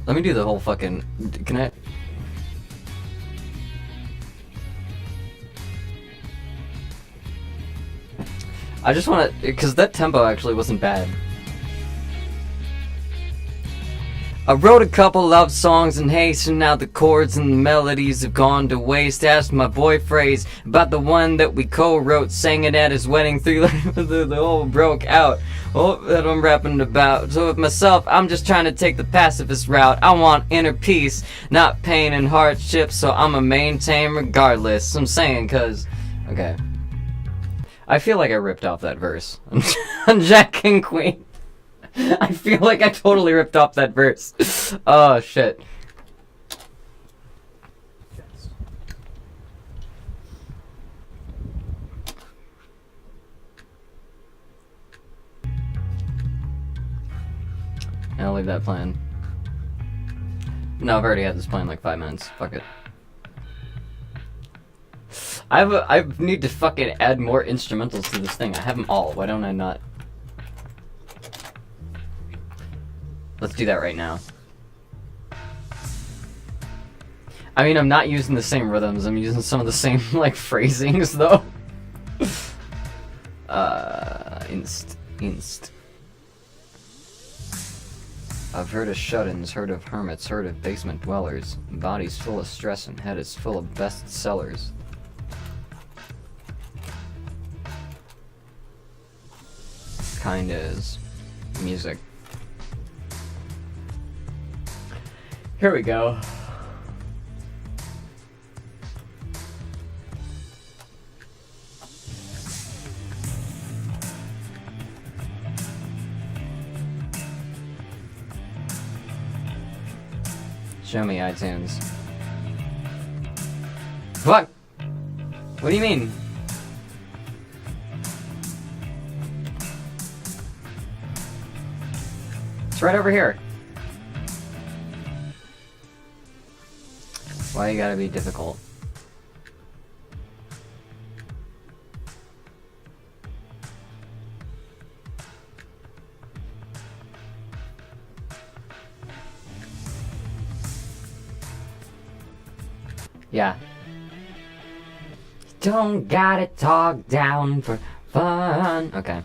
Let me do the whole fucking... Can I... I just wanna... Because that tempo actually wasn't bad. I wrote a couple love songs in haste, and now the chords and the melodies have gone to waste. Asked my boy Phrase about the one that we co-wrote, sang it at his wedding, the whole broke out. Oh, that I'm rapping about. So with myself, I'm just trying to take the pacifist route. I want inner peace, not pain and hardship, so I'ma maintain regardless. I'm saying cause, okay. I feel like I ripped off that verse on Jack King Queen. I feel like I totally ripped off that verse. Oh, shit. I'll leave that playing. No, I've already had this playing like 5 minutes. Fuck it. I need to fucking add more instrumentals to this thing. I have them all. Why don't I not? Let's do that right now. I mean, I'm not using the same rhythms. I'm using some of the same, like, phrasings, though. Inst. I've heard of shut-ins, heard of hermits, heard of basement dwellers. Bodies full of stress and head is full of bestsellers. Kinda is. Music. Here we go. Show me iTunes. Fuck! What do you mean? It's right over here. Why you gotta be difficult? Yeah. Don't gotta talk down for fun. Okay.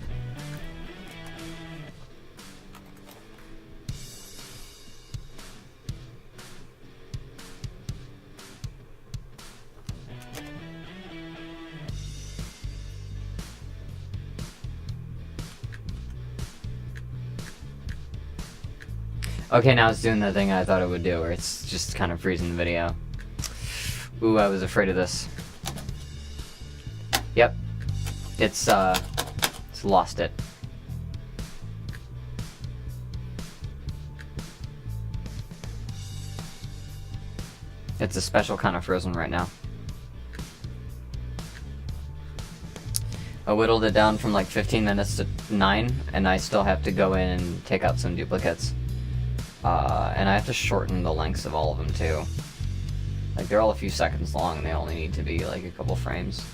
Okay, now it's doing the thing I thought it would do, where it's just kind of freezing the video. Ooh, I was afraid of this. Yep. It's lost it. It's a special kind of frozen right now. I whittled it down from like 15 minutes to 9, and I still have to go in and take out some duplicates. And I have to shorten the lengths of all of them too. Like, they're all a few seconds long, and they only need to be like a couple frames.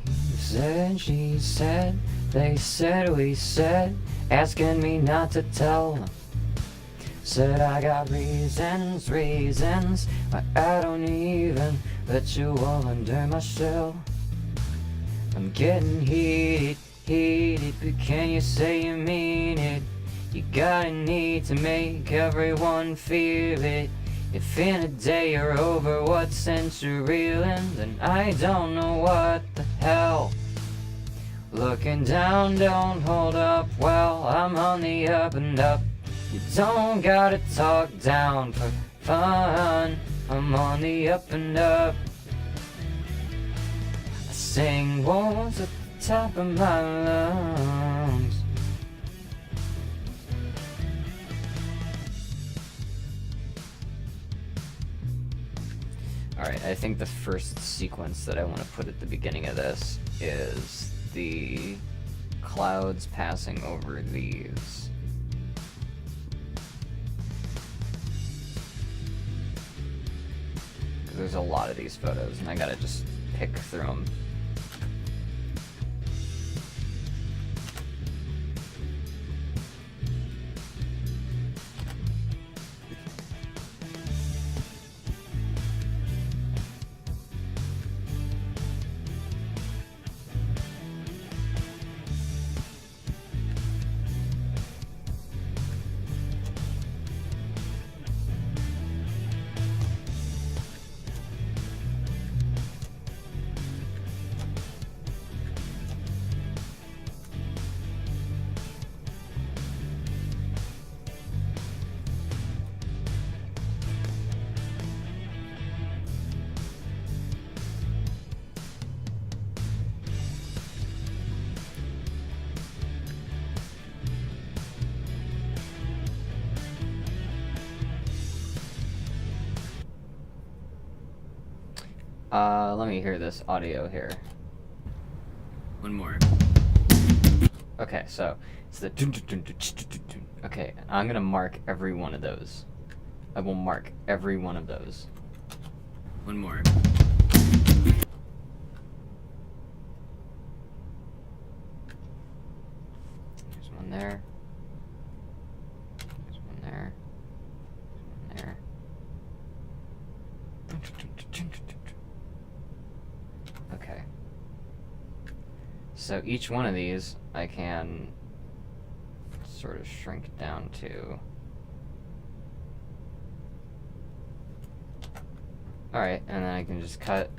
He said, she said, they said, we said, asking me not to tell them. Said I got reasons, why I don't even let you all under my shell. I'm getting heated, but can you say you mean it? You got a need to make everyone feel it. If in a day you're over what sense you're reeling, then I don't know what the hell. Looking down don't hold up well, I'm on the up and up. You don't gotta talk down for fun, I'm on the up and up. I sing words at the top of my lungs. Alright, I think the first sequence that I want to put at the beginning of this is the clouds passing over these. Because there's a lot of these photos, and I gotta just pick through them. Let me hear this audio here. One more. Okay, so it's the dun, dun, dun, dun, dun, dun, dun. Okay, I'm gonna mark every one of those. I will mark every one of those. One more. There's one there. There's one there. There's one there. Okay. So each one of these I can sort of shrink down to. Alright, and then I can just cut,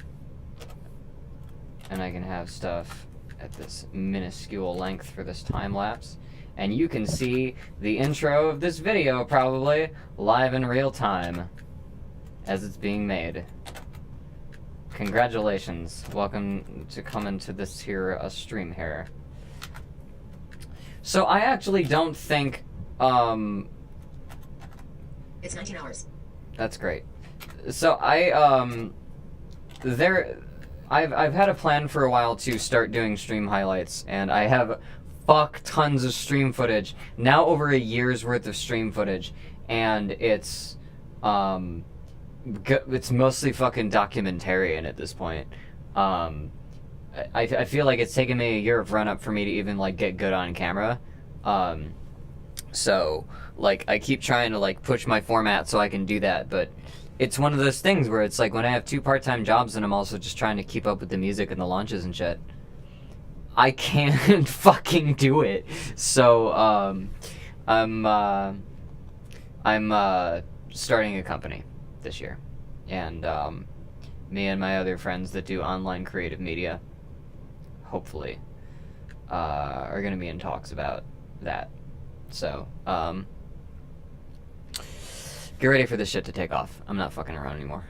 and I can have stuff at this minuscule length for this time lapse. And you can see the intro of this video probably live in real time as it's being made. Congratulations. Welcome to coming to this here stream here. So I actually don't think It's 19 hours. That's great. So I've had a plan for a while to start doing stream highlights, and I have fuck tons of stream footage. Now over a year's worth of stream footage, and it's mostly fucking documentarian at this point. I feel like it's taken me a year of run up for me to even like get good on camera. So like I keep trying to like push my format so I can do that, but it's one of those things where it's like when I have 2 part-time jobs and I'm also just trying to keep up with the music and the launches and shit, I can't fucking do it. So I'm starting a company this year, and me and my other friends that do online creative media, hopefully, are gonna be in talks about that. So get ready for this shit to take off. I'm not fucking around anymore.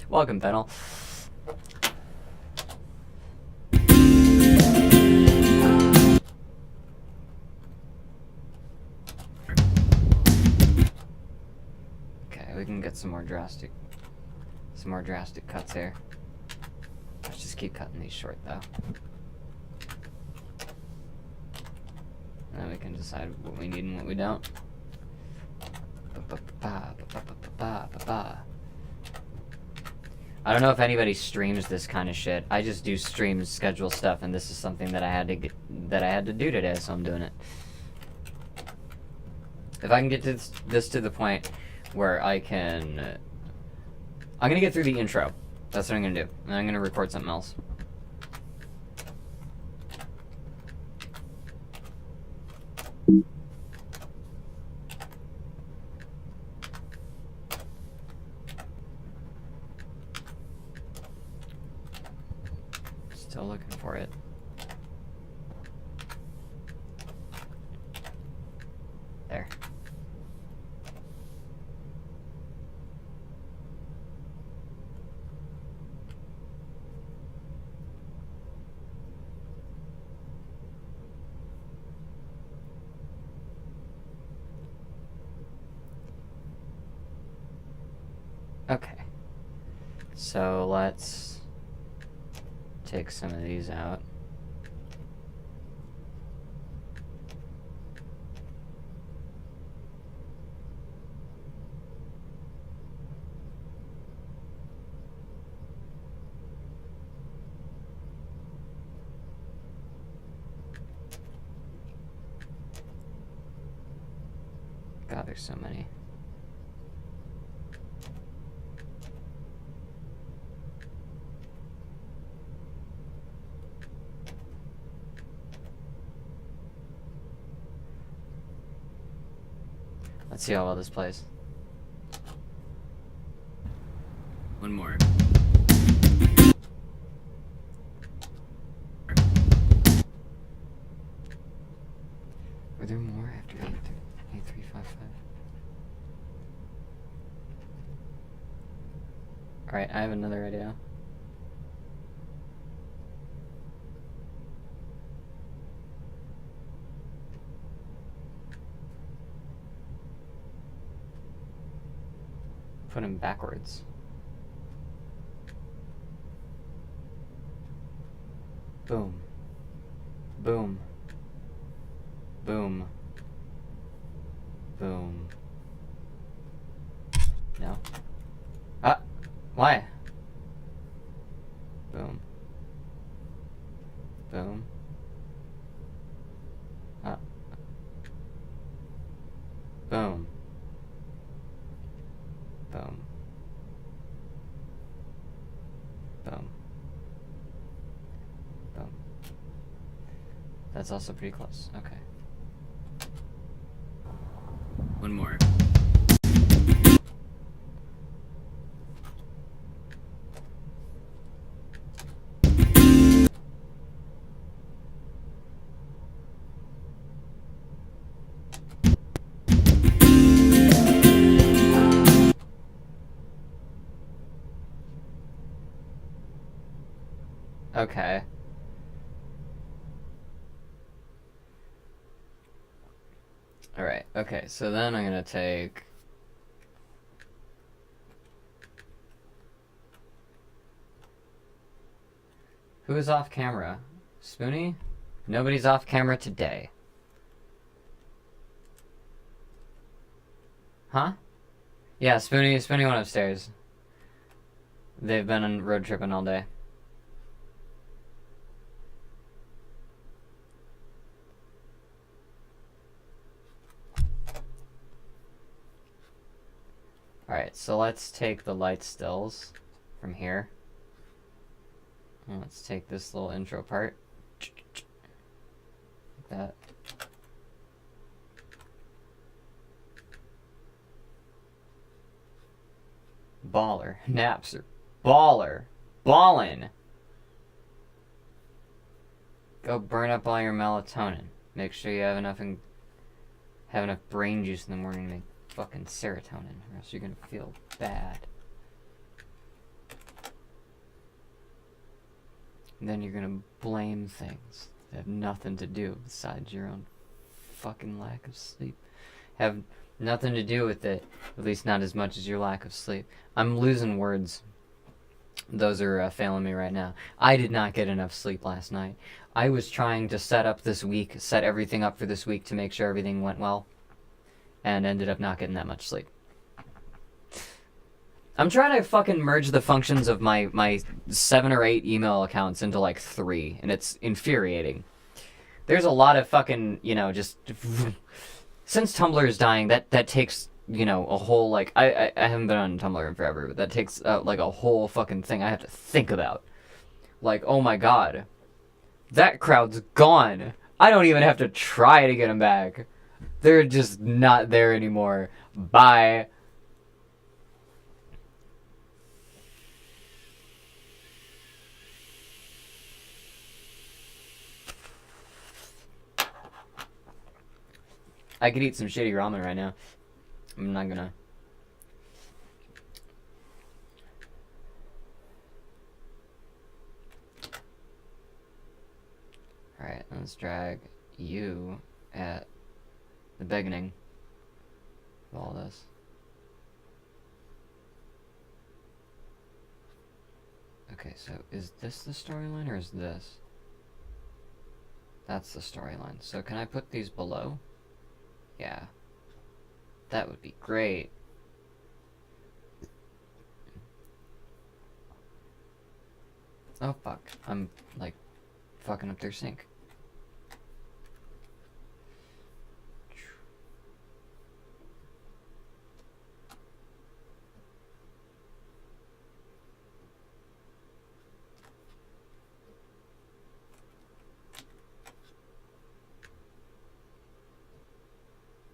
Welcome, Fennel. Okay, we can get some more drastic cuts here. Let's just keep cutting these short, though. And then we can decide what we need and what we don't. I don't know if anybody streams this kind of shit. I just do stream schedule stuff, and this is something that I had to do today, so I'm doing it. If I can get this to the point where I'm gonna get through the intro. That's what I'm gonna do, and I'm gonna record something else. Still looking for it. There. Okay. So let's take some of these out. God, there's so many. Let's see how well this plays. One more. Were there more after 8355? Alright, I have another idea. Put him backwards. Boom. Boom. Boom. Boom. No. Ah! Why? Boom. Boom. Ah. Boom. Boom. Boom. Boom. That's also pretty close. Okay. One more. Okay. Alright, okay, so then I'm gonna take... Who's off camera? Spoonie? Nobody's off camera today. Huh? Yeah, Spoonie went upstairs. They've been on road tripping all day. Alright, so let's take the light stills from here. And let's take this little intro part. Like that. Baller. Napster. Baller. Ballin'. Go burn up all your melatonin. Make sure you have enough brain juice in the morning to make fucking serotonin, or else you're gonna feel bad. And then you're gonna blame things that have nothing to do besides your own fucking lack of sleep. Have nothing to do with it, at least not as much as your lack of sleep. I'm losing words. Those are failing me right now. I did not get enough sleep last night. I was trying to set everything up for this week to make sure everything went well, and ended up not getting that much sleep. I'm trying to fucking merge the functions of my 7 or 8 email accounts into like 3, and it's infuriating. There's a lot of fucking, just... Since Tumblr is dying, that takes, a whole, like... I haven't been on Tumblr in forever, but that takes, like, a whole fucking thing I have to think about. Like, oh my god. That crowd's gone. I don't even have to try to get them back. They're just not there anymore. Bye. I could eat some shitty ramen right now. I'm not gonna. Alright, let's drag you at the beginning of all this. Okay, so is this the storyline or is this? That's the storyline. So can I put these below? Yeah. That would be great. Oh fuck. I'm like fucking up their sink.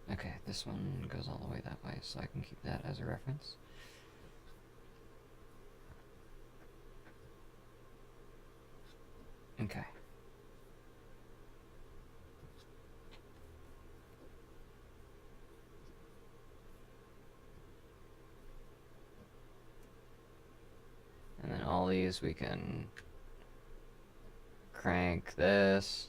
Okay, this one goes all the way that way, so I can keep that as a reference. Okay. And then all these we can crank this.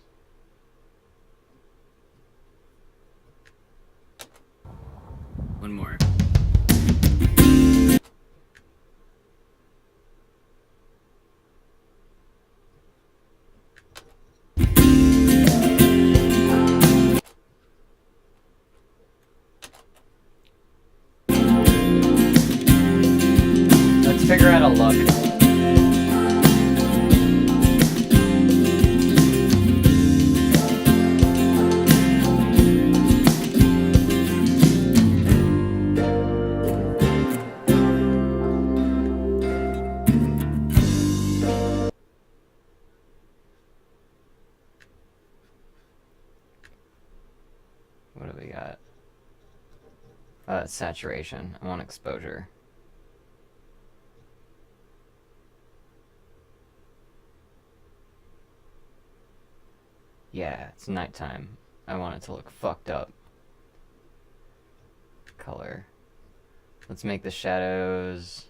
One more. Let's figure out a look. What do we got? Saturation. I want exposure. Yeah, it's nighttime. I want it to look fucked up. Color. Let's make the shadows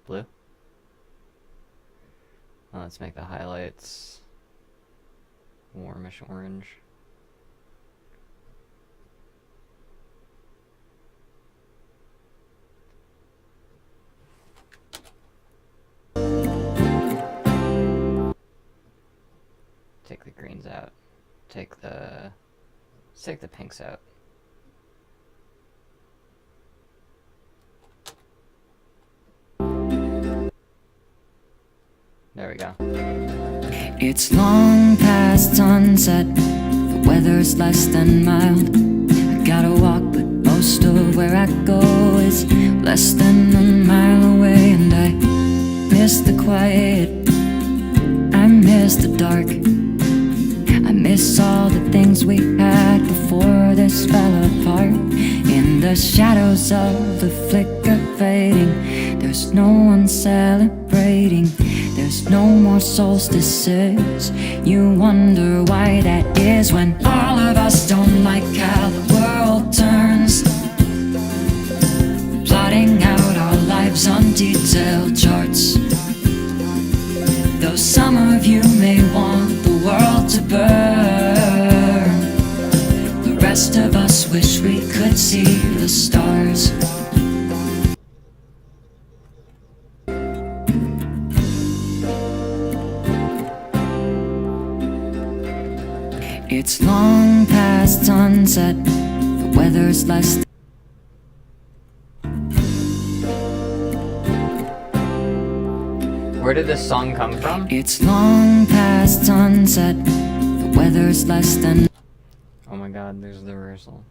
blue. Let's make the highlights warmish orange. the greens out. Let's take the pinks out. There we go. It's long past sunset, the weather's less than mild. I gotta walk, but most of where I go is less than a mile away. And I miss the quiet, I miss the dark, I miss all the things we had before this fell apart. In the shadows of the flicker fading, there's no one celebrating, there's no more solstices. You wonder why that is, when all of us don't like how the world turns, plotting out our lives on detailed charts. Though some of you may want the world to burn, the rest of us wish we could see the stars. It's long past sunset, the weather's less. Where did this song come from? It's long past sunset, the weather's less than. Oh my god, there's the rehearsal.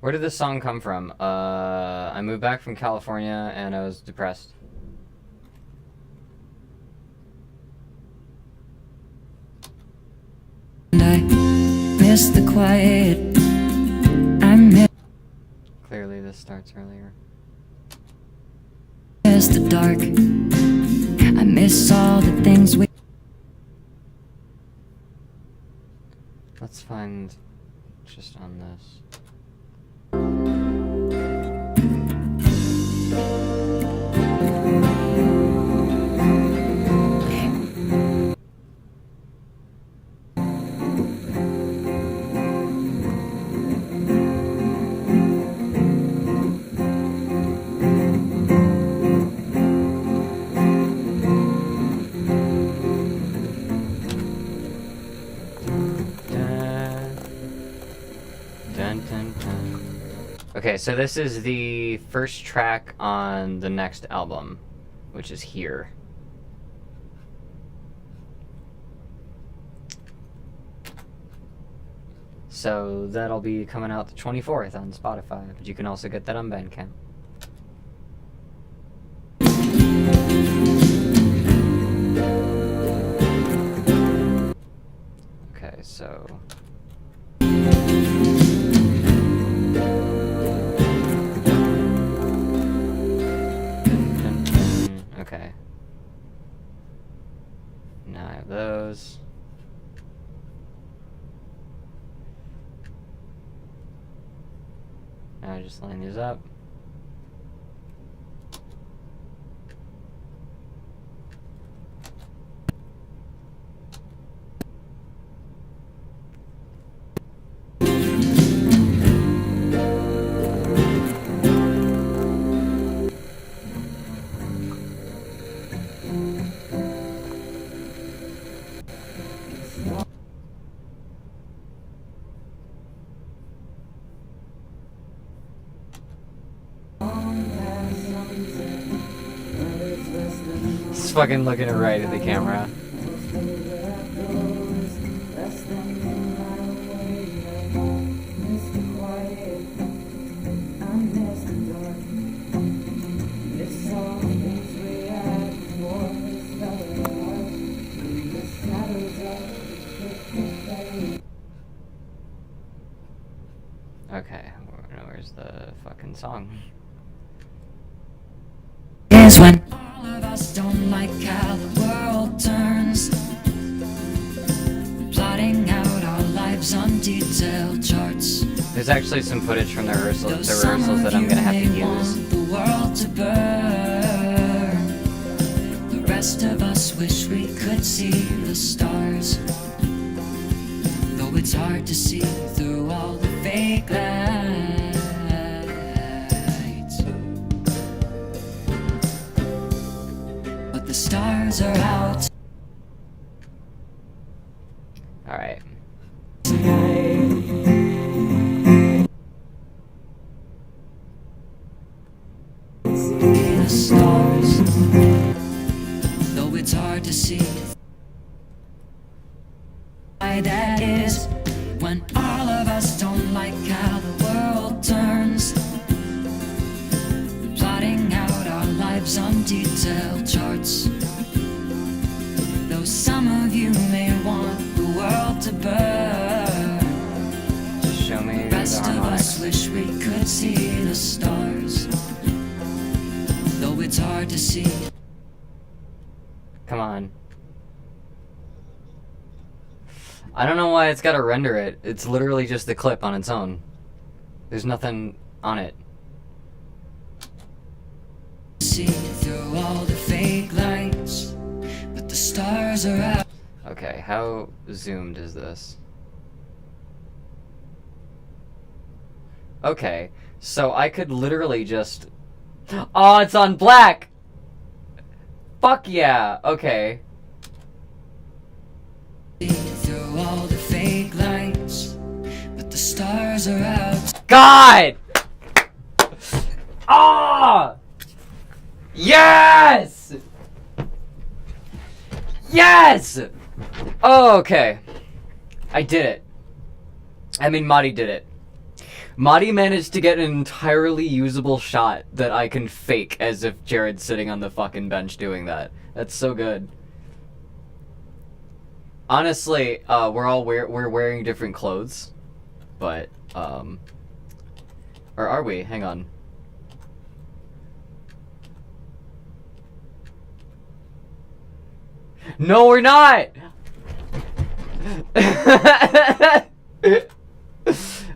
Where did this song come from? I moved back from California and I was depressed. And I miss the quiet, I Clearly this starts earlier. miss the dark, I miss all the things we. Let's find just on this. Okay, so this is the first track on the next album, which is here. So that'll be coming out the 24th on Spotify, but you can also get that on Bandcamp. Okay, so... Okay. Now I have those. Now I just line these up. Just fucking looking right at the camera. Okay, where's the fucking song? Is when all of us don't like how the world turns, plotting out our lives on detailed charts. There's actually some footage from the rehearsals Some that of I'm you gonna have to may use. want the world to burn, the rest of us wish we could see the stars, though it's hard to see through all the fake lights. But the stars are out. Alright. The stars, though it's hard to see why that is, when all of us don't like how the world turns, plotting out our lives on detailed charts. Though some of you may want the world to burn, Show me the the rest of us harmonics. wish we could see the stars, though it's hard to see. Come on. I don't know why it's gotta render it. It's literally just the clip on its own. There's nothing on it. See through all the fake lights, but the stars are out. Okay, how zoomed is this? Okay, so I could literally just... Oh, it's on black! Fuck yeah, okay. See through all the fake lights, but the stars are out. God! Ah! Yes! Yes! Oh, okay. I did it. I mean, Madi did it. Madi managed to get an entirely usable shot that I can fake as if Jared's sitting on the fucking bench doing that. That's so good. Honestly, we're wearing different clothes, but or are we? Hang on. No, we're not.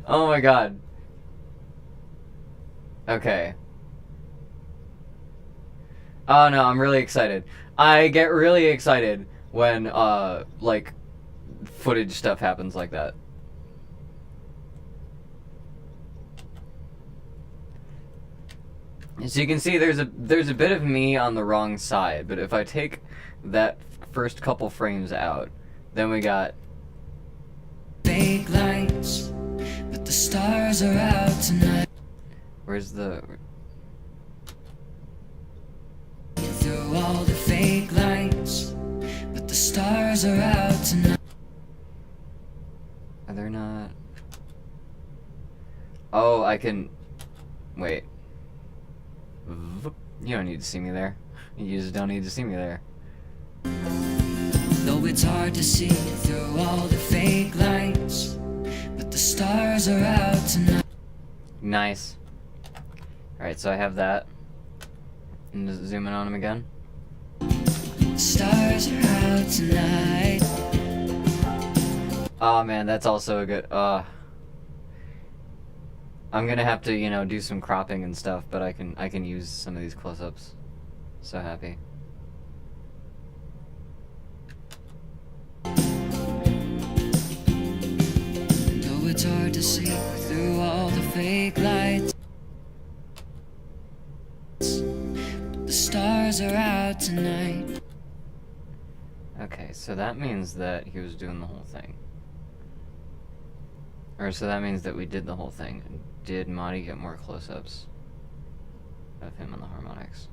Oh my god. Okay. Oh no, I'm really excited. I get really excited when like footage stuff happens like that. So you can see there's a bit of me on the wrong side, but if I take that first couple frames out, then we got Fake lights, but the stars are out tonight. where's the Through all the fake lights, but the stars are out tonight. are there not? Oh, I can wait. You don't need to see me there. You just don't need to see me there. Though it's hard to see through all the fake lights, but the stars are out tonight. Nice. Alright, so I have that. And just zoom in on him again. The stars are out tonight. Oh man, that's also a good I'm gonna have to, you know, do some cropping and stuff, but I can use some of these close-ups. So happy. Though it's hard to see through all the fake lights, the stars are out tonight. Okay, so that means that he was doing the whole thing. Or so that means that we did the whole thing. Did Madi get more close-ups of him on the harmonics?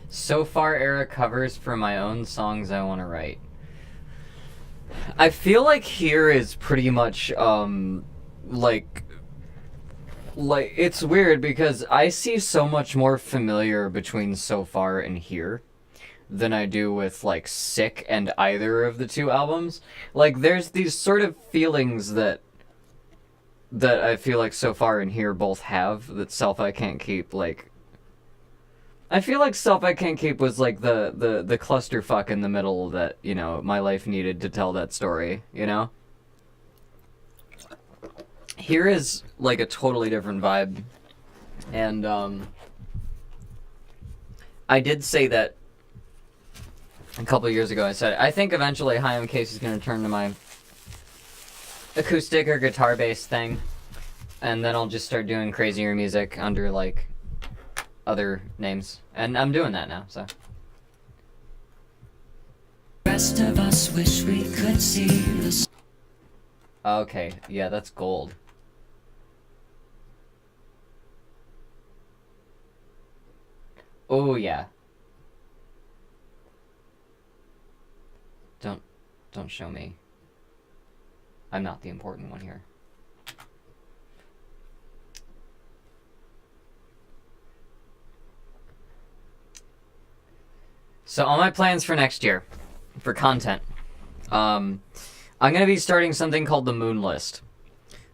So far era covers for my own songs I want to write. I feel like here is pretty much like it's weird because I see so much more familiar between So Far and Here than I do with like Sick and either of the two albums. Like there's these sort of feelings that I feel like So Far and Here both have that Self I Can't Keep, like I feel like Self I Can't Keep was like the clusterfuck in the middle that, you know, my life needed to tell that story, you know? Here is like a totally different vibe. And I did say that a couple years ago. I said, I think eventually High on Case is going to turn to my acoustic or guitar based thing. And then I'll just start doing crazier music under like other names, and I'm doing that now. So Rest of us wish we could see the okay, yeah, that's gold. Oh yeah. Don't show me. I'm not the important one here. So all my plans for next year, for content, I'm gonna be starting something called the Moon List.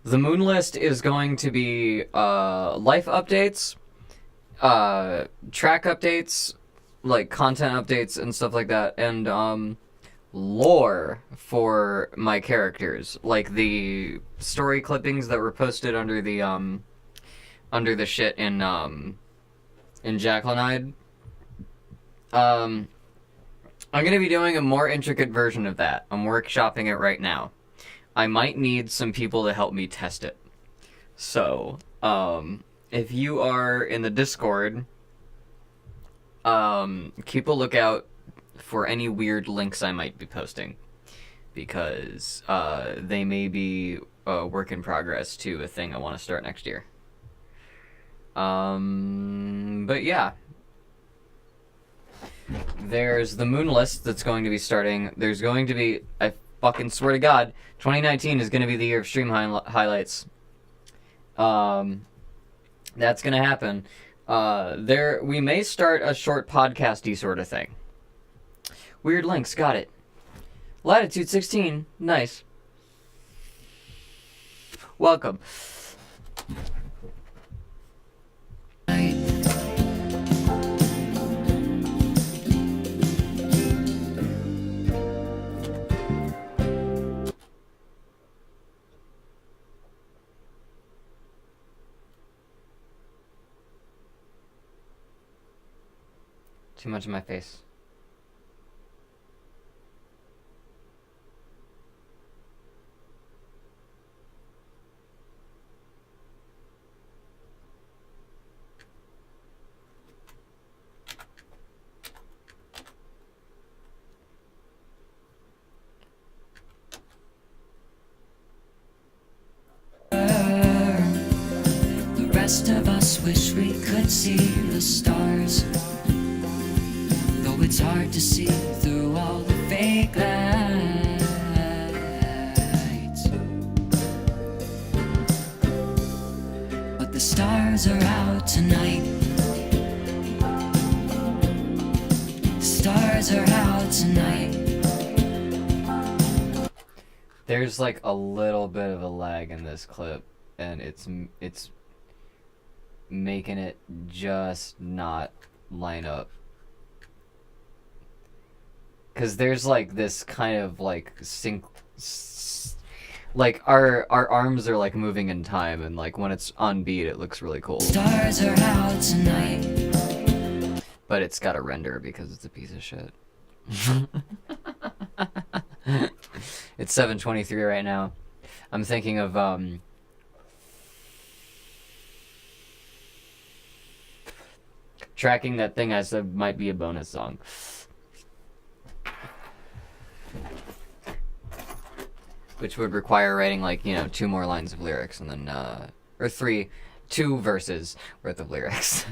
The Moon List is going to be life updates, track updates, like content updates and stuff like that, and lore for my characters, like the story clippings that were posted under the shit in Jacqueline. I'm gonna be doing a more intricate version of that. I'm workshopping it right now. I might need some people to help me test it. So, if you are in the Discord, keep a lookout for any weird links I might be posting, because they may be a work in progress to a thing I want to start next year. But yeah. There's the Moon List that's going to be starting. There's going to be, I fucking swear to God, 2019 is going to be the year of stream highlights. That's going to happen. We may start a short podcasty sort of thing. Weird links, got it. Latitude 16, nice. Welcome. Too much in my face. The rest of us wish we could see the stars, though it's hard to see through all the fake lights. But the stars are out tonight. Stars are out tonight. There's like a little bit of a lag in this clip, and it's making it just not line up. Cause there's like this kind of like like our arms are like moving in time, and like when it's on beat it looks really cool. Stars are out tonight. But it's gotta render because it's a piece of shit. It's 7:23 right now. I'm thinking of tracking that thing I said might be a bonus song. Which would require writing like, 2 more lines of lyrics and then or 2 verses worth of lyrics.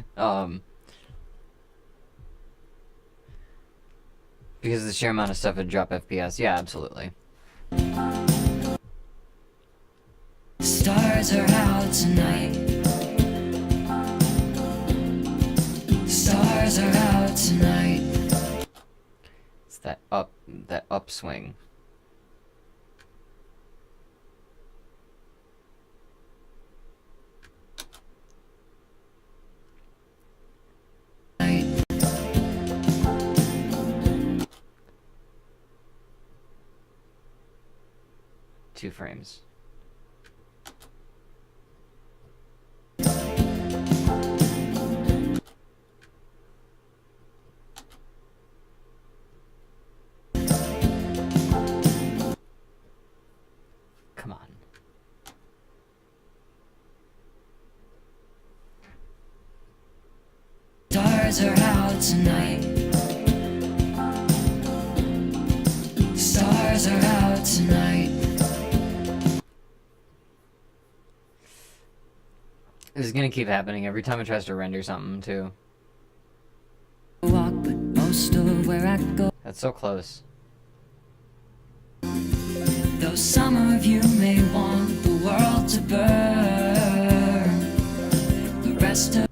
Because of the sheer amount of stuff would drop FPS. Yeah, absolutely. Stars are out tonight. Stars are out tonight. It's that upswing. Two frames. Come on. Stars are out tonight. Stars are out tonight. This is gonna keep happening every time it tries to render something, too. Walk, but most of where I go. That's so close. Though some of you may want the world to burn, the rest of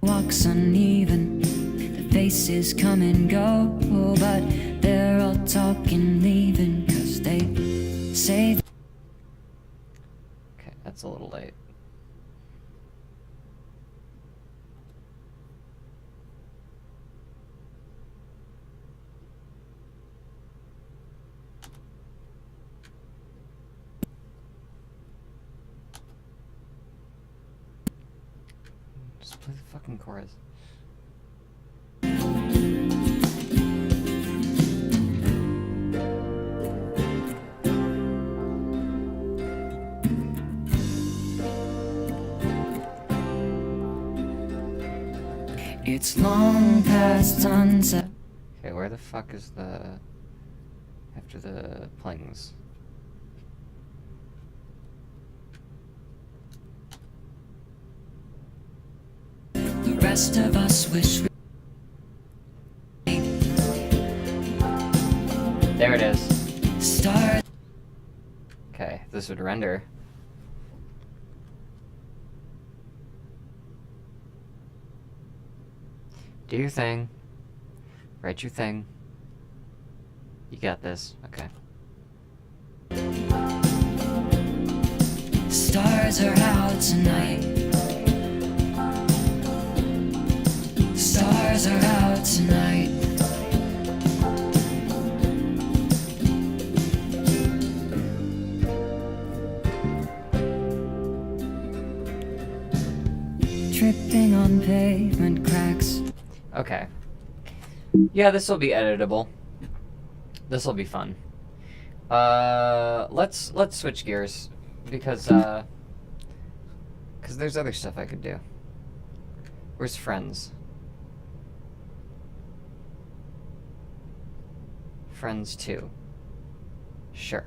walks uneven. The faces come and go, but they're all talking, leaving, 'cause they say. Okay, that's a little late. Just play the fucking chorus. It's long past sunset. Okay, where the fuck is the... after the plings? The rest of us wish. There it is. Stars. Okay, this would render. Do your thing. Write your thing. You got this. Okay. Stars are out tonight. Stars are out tonight. Tripping on pavement cracks. Okay. Yeah, this will be editable. This will be fun. Let's switch gears because there's other stuff I could do. Where's Friends? Friends 2. Sure.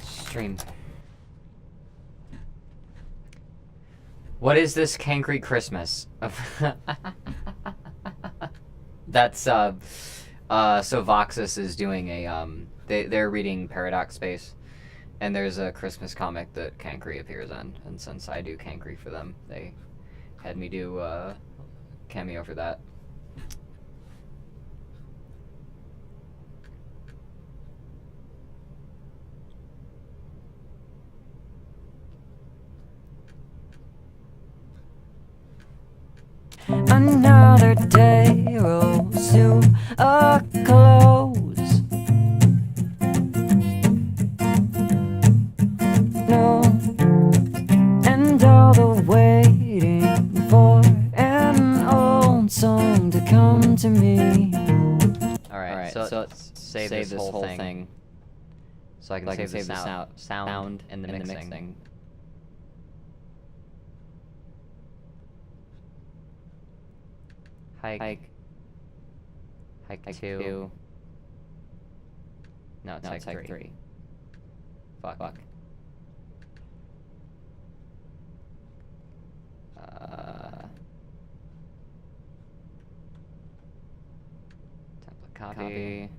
Stream. What is this Cancry Christmas? That's so Voxus is doing a they're reading Paradox Space, and there's a Christmas comic that Cancry appears in, and since I do Cancry for them, they had me do cameo for that. Another day rolls to a close. No, and all the waiting for an old song to come to me. Alright, so let's save this whole thing. So I can save this sound and the mixing. Hike 2. No, it's hike 3. Fuck. Template copy.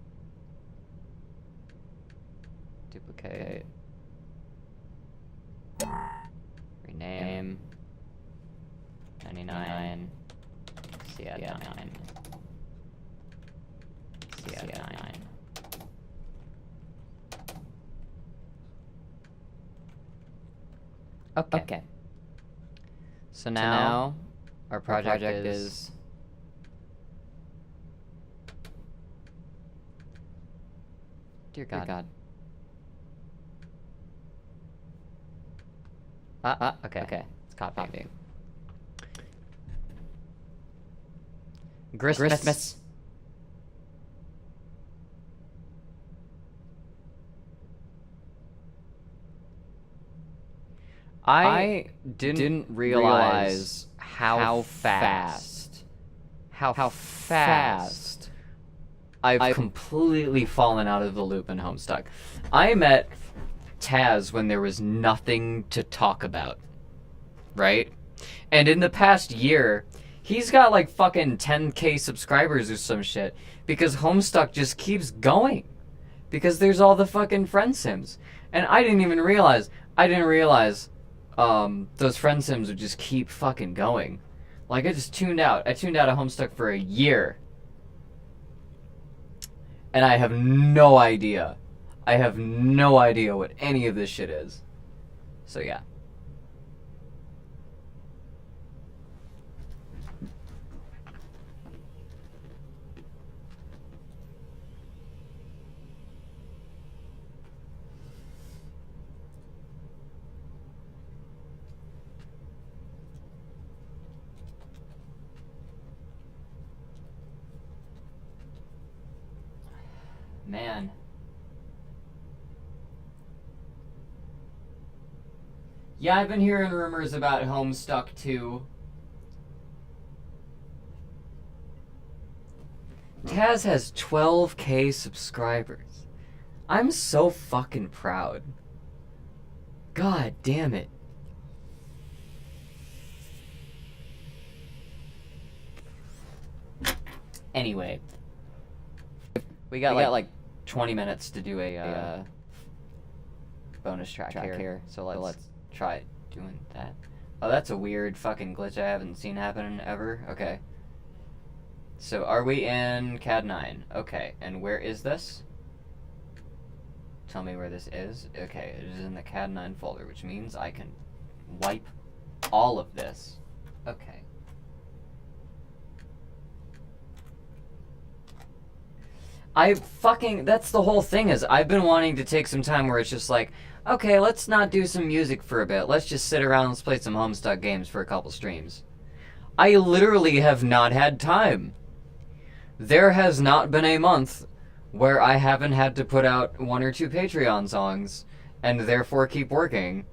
Duplicate. Rename. 99. CF9. CF9. Okay. So now our project is Dear God. Okay. It's copying. Christmas. I didn't realize how fast I've completely fallen out of the loop in Homestuck. I met Taz when there was nothing to talk about, right? And in the past year, he's got like fucking 10k subscribers or some shit because Homestuck just keeps going. Because there's all the fucking friend sims. And I didn't realize those friend sims would just keep fucking going. Like, I just tuned out. I tuned out of Homestuck for a year. And I have no idea. I have no idea what any of this shit is. So, yeah. Man. Yeah, I've been hearing rumors about Homestuck too. Taz has 12k subscribers. I'm so fucking proud. God damn it. Anyway. We got like 20 minutes to do a bonus track here, so let's try doing that. Oh, that's a weird fucking glitch I haven't seen happen ever. Okay. So, are we in CAD 9? Okay, and where is this? Tell me where this is. Okay, it is in the CAD 9 folder, which means I can wipe all of this. Okay. That's the whole thing, is I've been wanting to take some time where it's just like, okay, let's not do some music for a bit. Let's just sit around and play some Homestuck games for a couple streams. I literally have not had time. There has not been a month where I haven't had to put out 1 or 2 Patreon songs and therefore keep working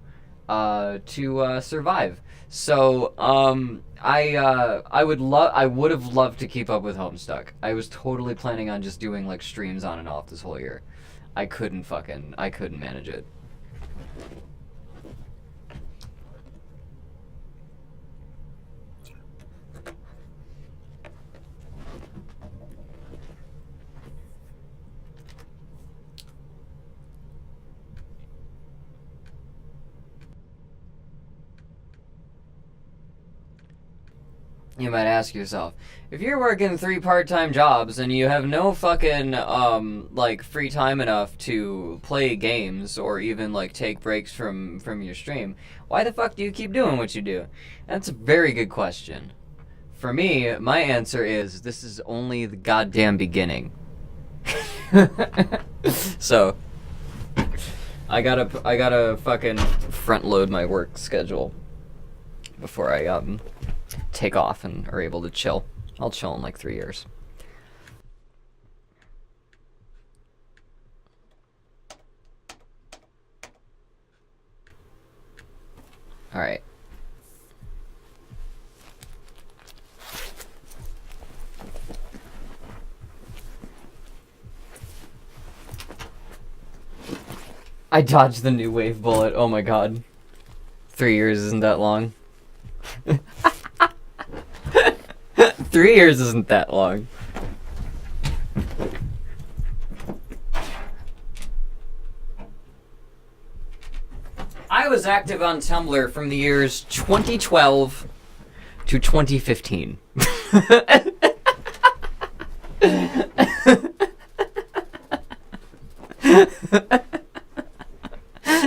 to survive. So, I would have loved to keep up with Homestuck. I was totally planning on just doing like streams on and off this whole year. I couldn't manage it. You might ask yourself, if you're working 3 part-time jobs and you have no fucking, like, free time enough to play games or even, like, take breaks from your stream, why the fuck do you keep doing what you do? That's a very good question. For me, my answer is, this is only the goddamn beginning. So, I gotta fucking front-load my work schedule before I, take off and are able to chill. I'll chill in like 3 years. Alright. I dodged the new wave bullet. Oh my god. 3 years isn't that long. 3 years isn't that long. I was active on Tumblr from the years 2012 to 2015.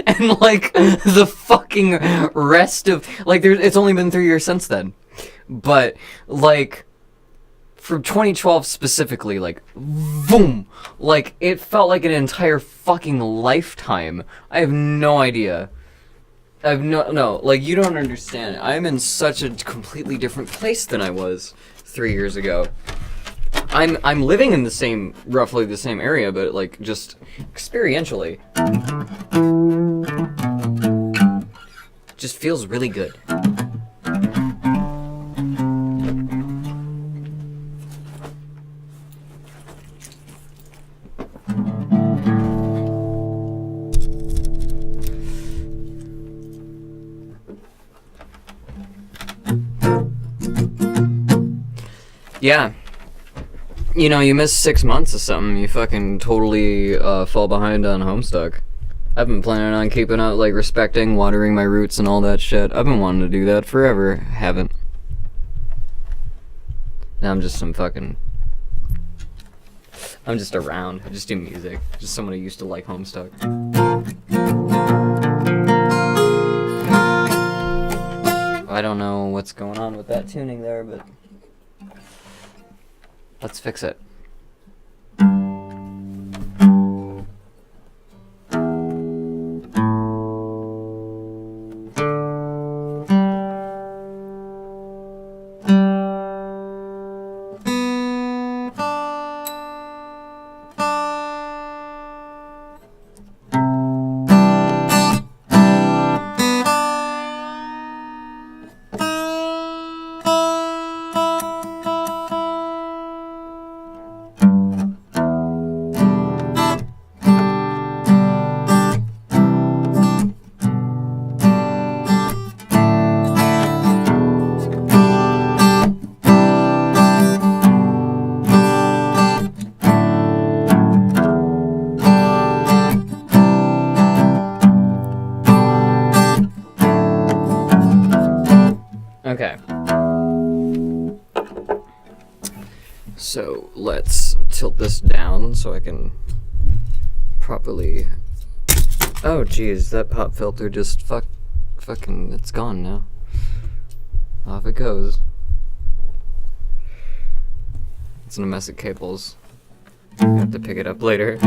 And like the fucking rest of like it's only been 3 years since then. But like from 2012 specifically, like boom, like it felt like an entire fucking lifetime. I have no idea. Like, you don't understand. I'm in such a completely different place than I was 3 years ago. I'm living in roughly the same area, but like just experientially, just feels really good. Yeah. You know, you miss 6 months or something, you fucking totally fall behind on Homestuck. I've been planning on keeping up, like, respecting, watering my roots and all that shit. I've been wanting to do that forever. Haven't. Now I'm just I'm just around. I just do music. Just someone who used to like Homestuck. I don't know what's going on with that tuning there, but let's fix it. Okay. So let's tilt this down so I can properly. Oh geez, that pop filter just fucking it's gone now. Off it goes. It's in a mess of cables. I have to pick it up later.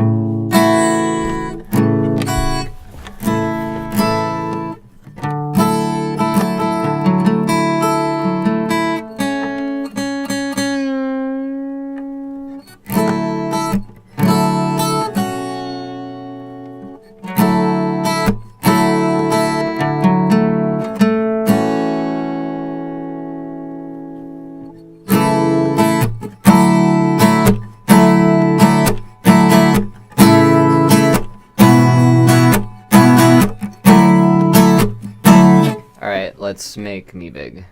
Let's make me big.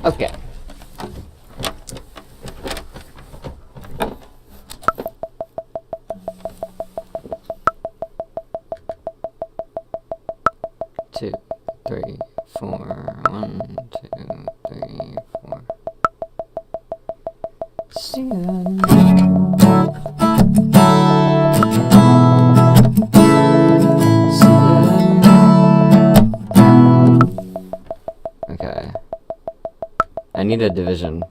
Okay. Two, three, four. 1, 2, 3, 4. Sing. Okay. I need a division.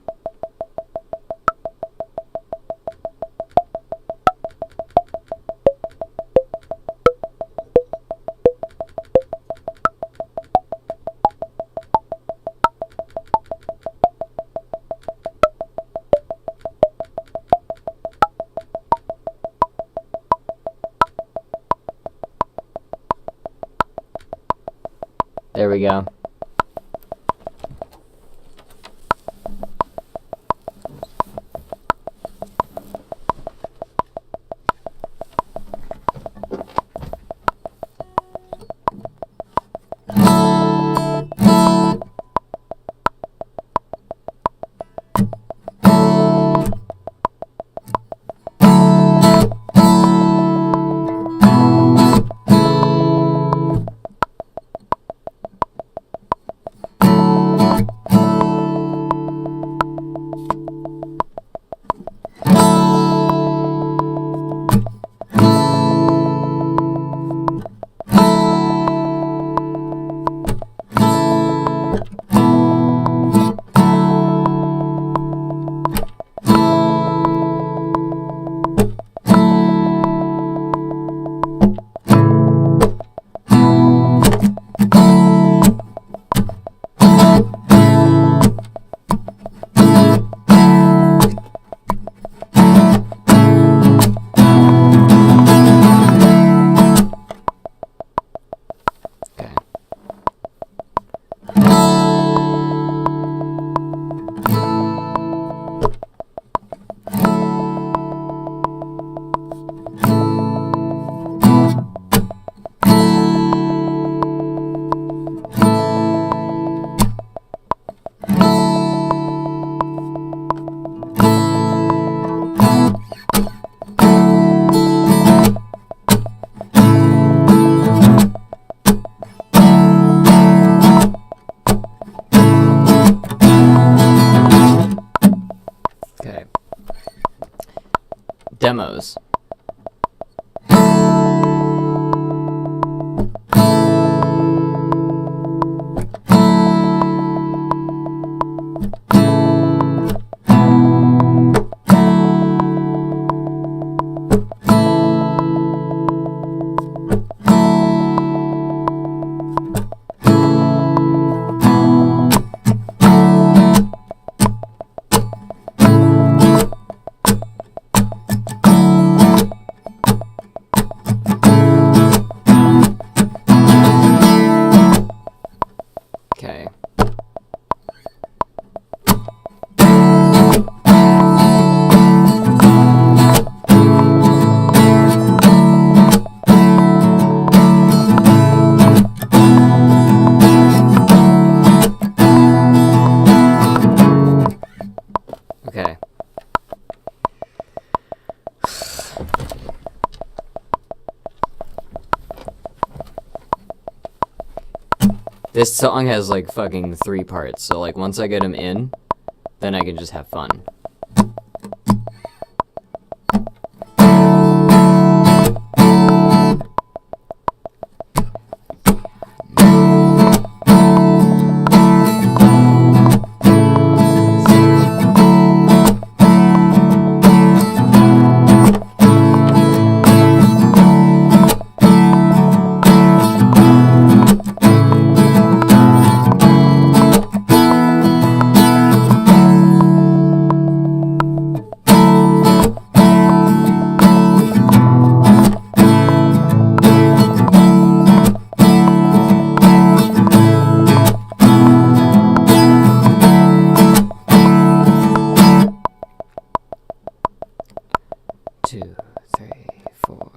There we go. demos. Okay. Okay. This song has like fucking 3 parts, so like once I get them in, then I can just have fun. Two, three, four.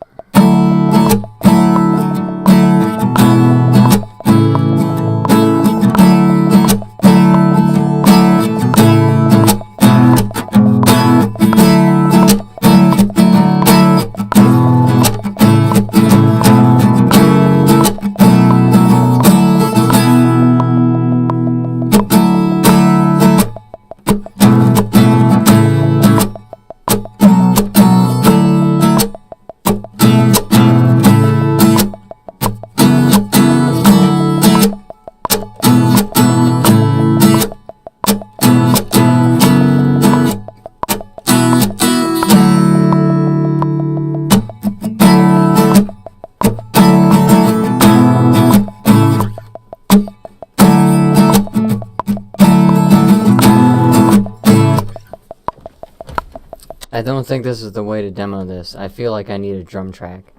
I don't think this is the way to demo this. I feel like I need a drum track.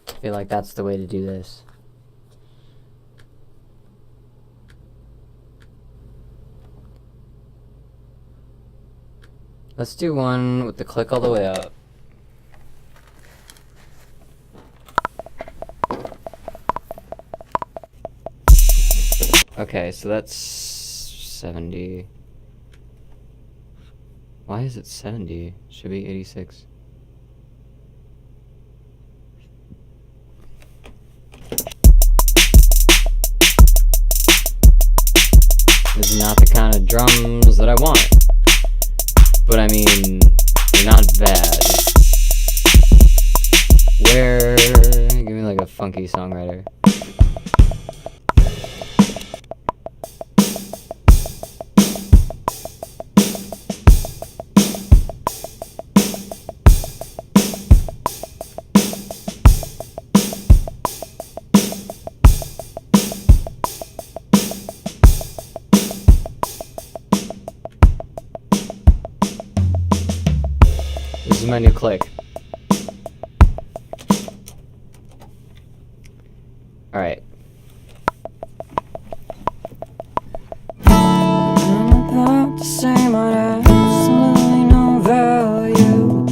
I feel like that's the way to do this. Let's do one with the click all the way up. Okay, so that's 70. Why is it 70? Should be 86. This is not the kind of drums that I want. But I mean, they're not bad. Give me like a funky songwriter. This is my new click. Alright. I'm about to say my absolutely no value.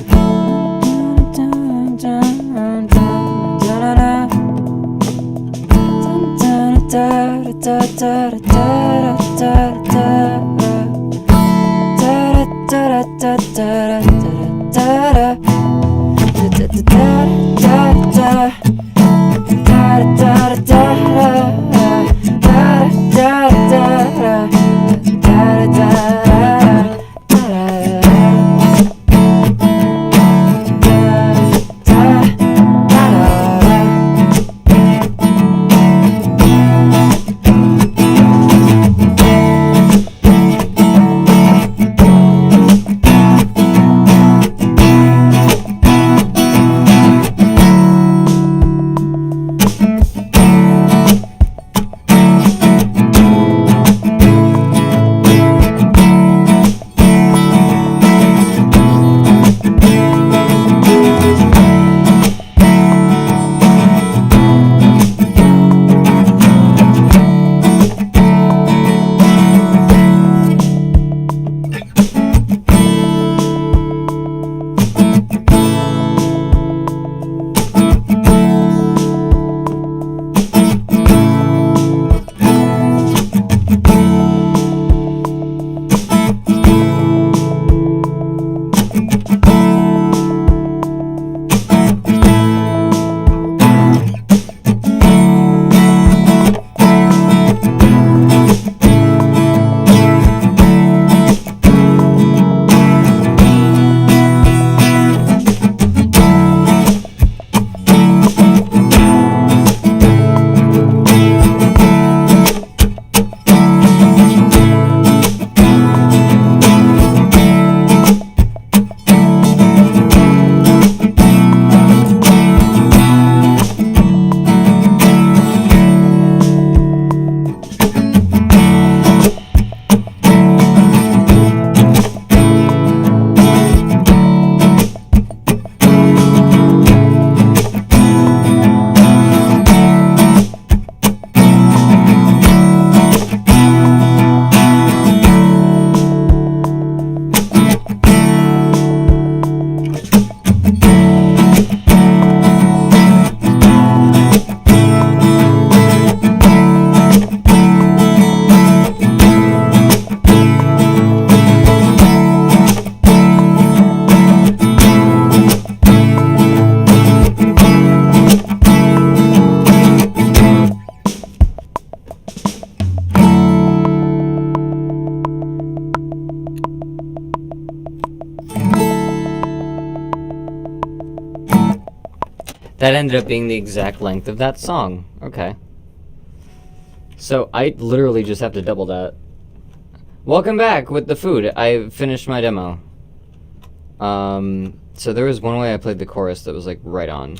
That ended up being the exact length of that song. Okay. So I literally just have to double that. Welcome back with the food. I finished my demo. So there was one way I played the chorus that was like right on.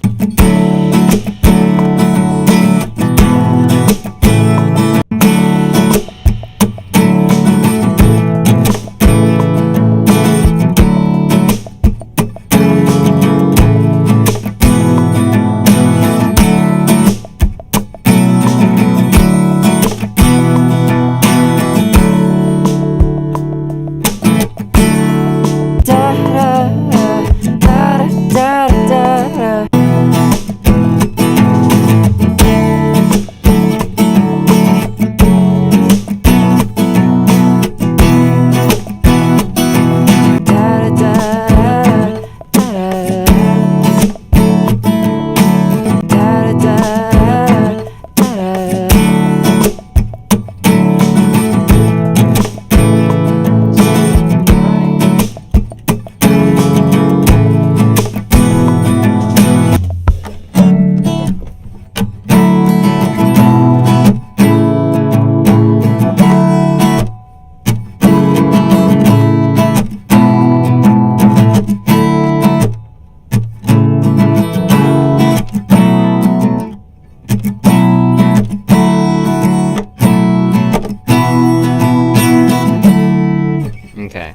Okay.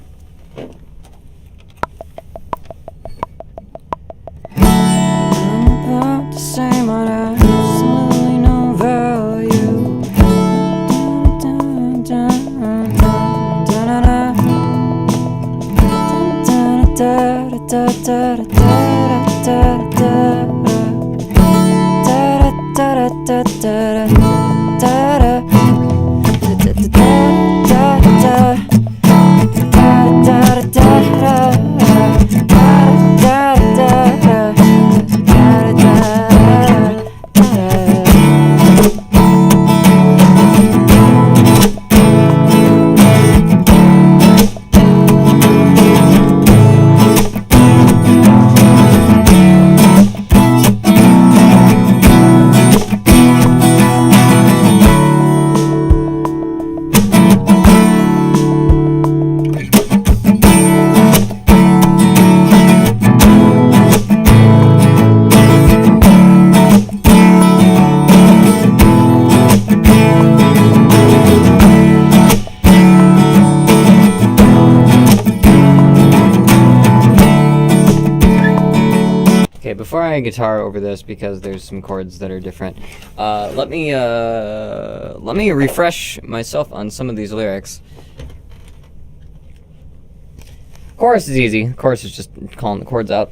About the same, but I absolutely no value. Okay, before I guitar over this, because there's some chords that are different, let me refresh myself on some of these lyrics. Chorus is easy. Chorus is just calling the chords out.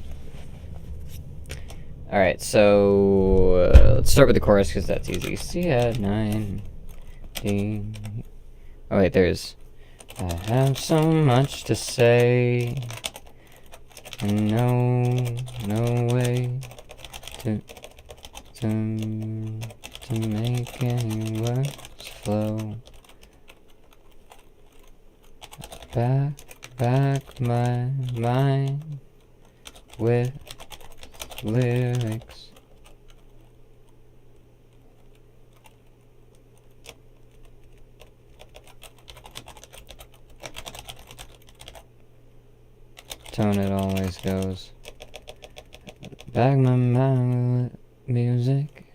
Alright, so let's start with the chorus because that's easy. C at 9, D. Oh wait, there's. I have so much to say, and no way to make any words flow. Back my mind with lyrics. Tone it always goes. Back my mind with music.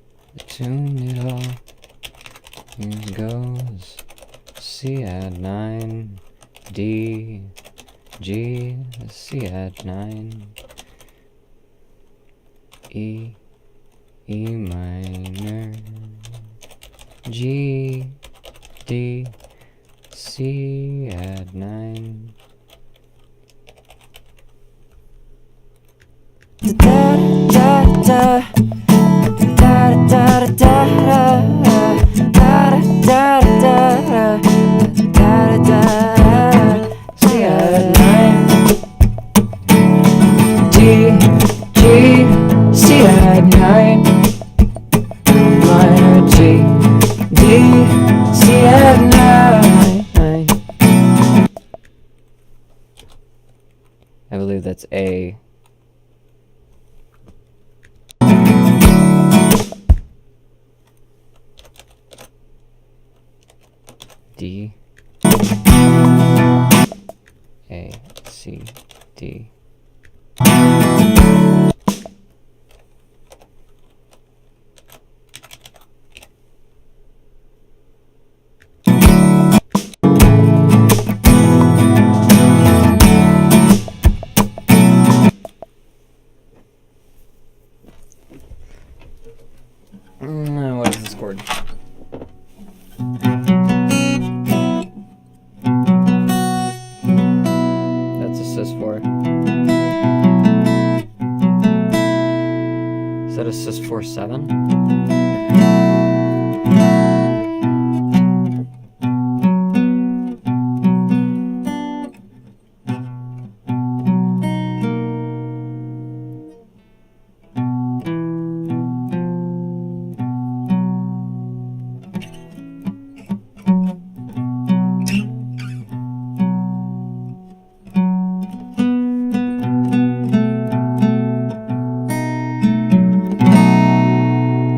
Tune it all. Here goes. C at 9. D. G. C at 9. E. E minor. G. D. C at 9. C at 9. D. G. C at 9. Minor G. D. C at 9. I believe that's A. C, D. What is this chord? That's a sus4. Is that a sus4 7?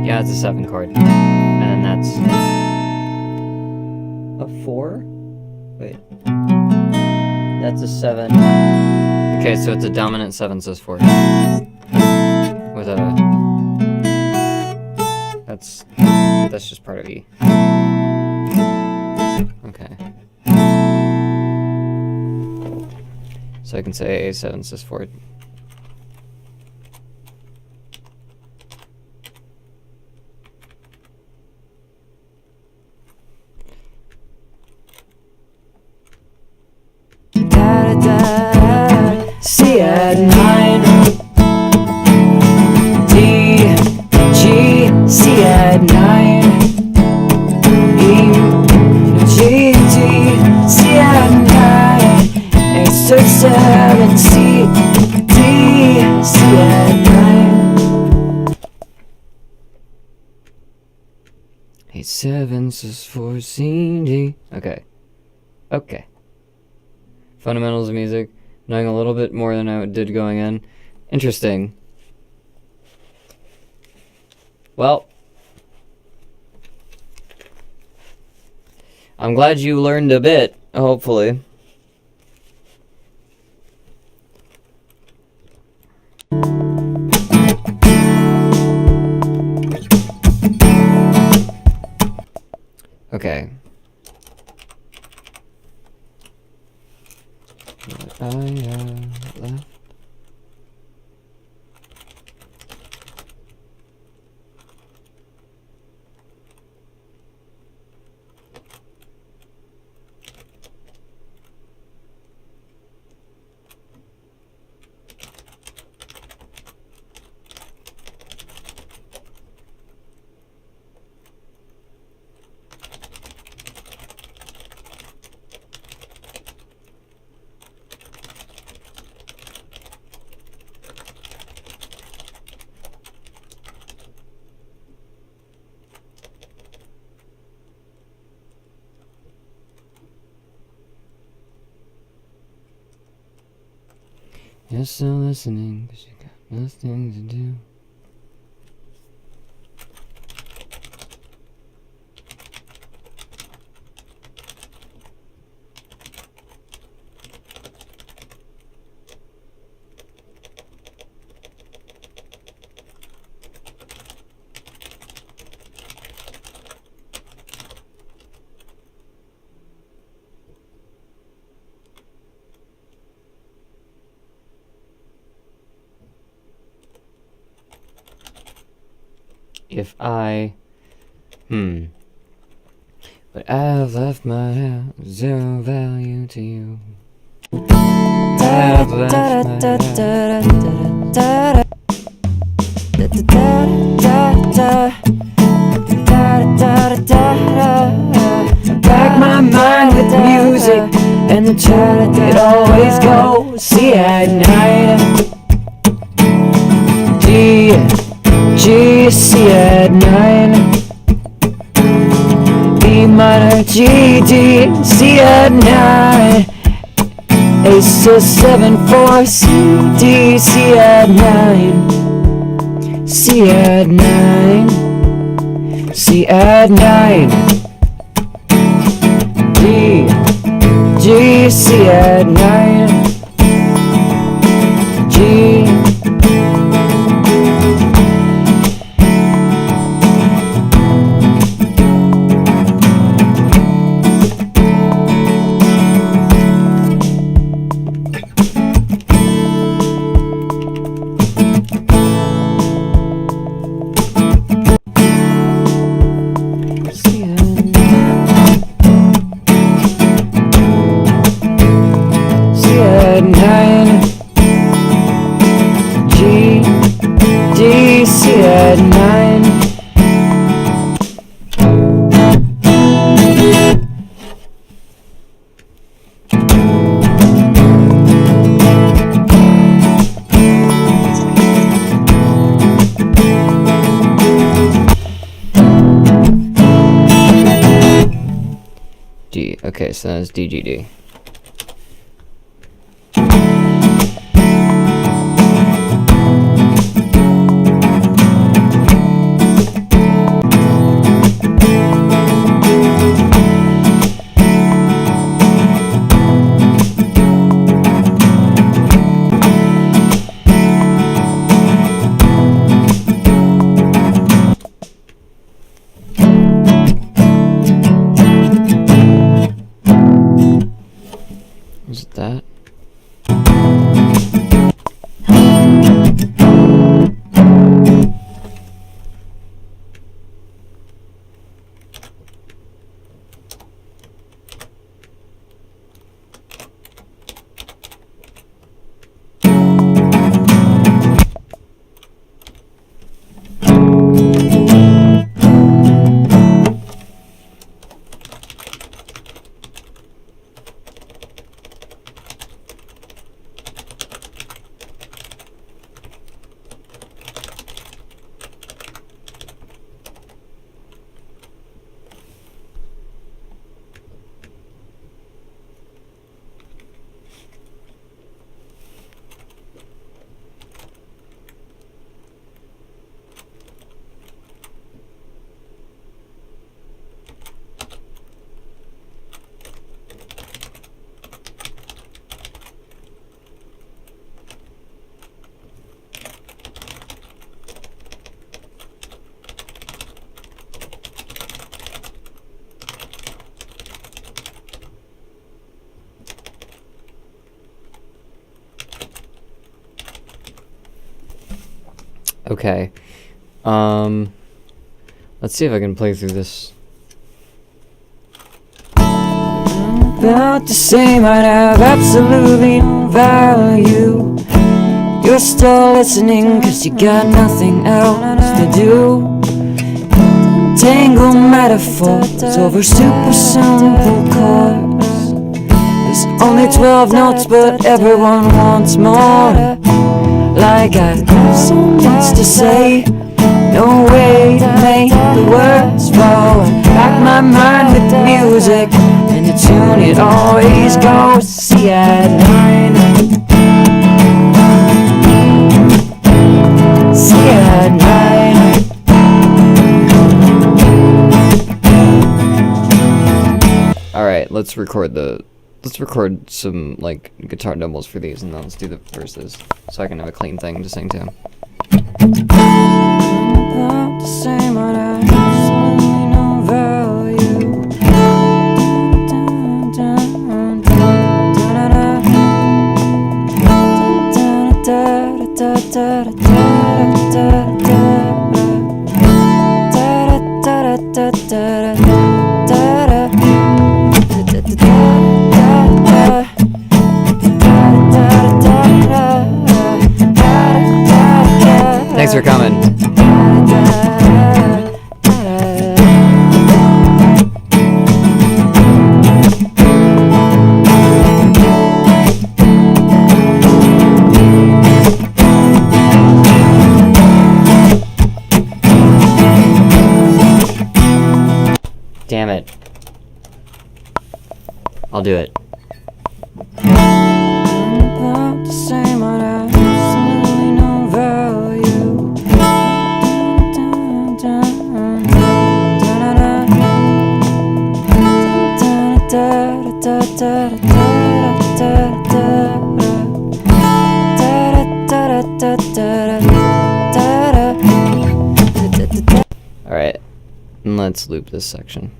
Yeah, it's a 7 chord. And then that's a 4? Wait. That's a 7. Okay, so it's a dominant 7 sus4. With a... That's just part of E. Okay. So I can say A7 sus4. C at 9, D, G, C at 9, E, G, D, C at 9, A, 6, 7, C, D, C at 9, A, 7, sus4, C, D. Okay. Okay. Fundamentals of music. Knowing a little bit more than I did going in. Interesting. Well, I'm glad you learned a bit, hopefully. Okay. I have left. You're still listening, 'cause you got nothing to do. If I, but I've left my house, zero value to you. I've left my Pack my mind with music and the tune it always goes. C at 9, D, G, C at 9, E minor, G, D, C at 9, A sus 7, 4, C, D, C at 9, C at 9, C at 9, D, G, C at 9, at 9. GDC at 9. D. Okay, so that's DGD. Is it that? Okay. Let's see if I can play through this. About to say might have absolutely no value. You're still listening cause you got nothing else to do. Tangle metaphors over super simple chords. There's only 12 notes but everyone wants more. Like I've so much to say, no way to make the words fall. Back my mind with the music, and the tune it always goes. C at 9. C at 9. Alright, let's record some like guitar demos for these, and then let's do the verses so I can have a clean thing to sing to. Thanks for coming. Damn it. I'll do it. Alright, and let's loop this section.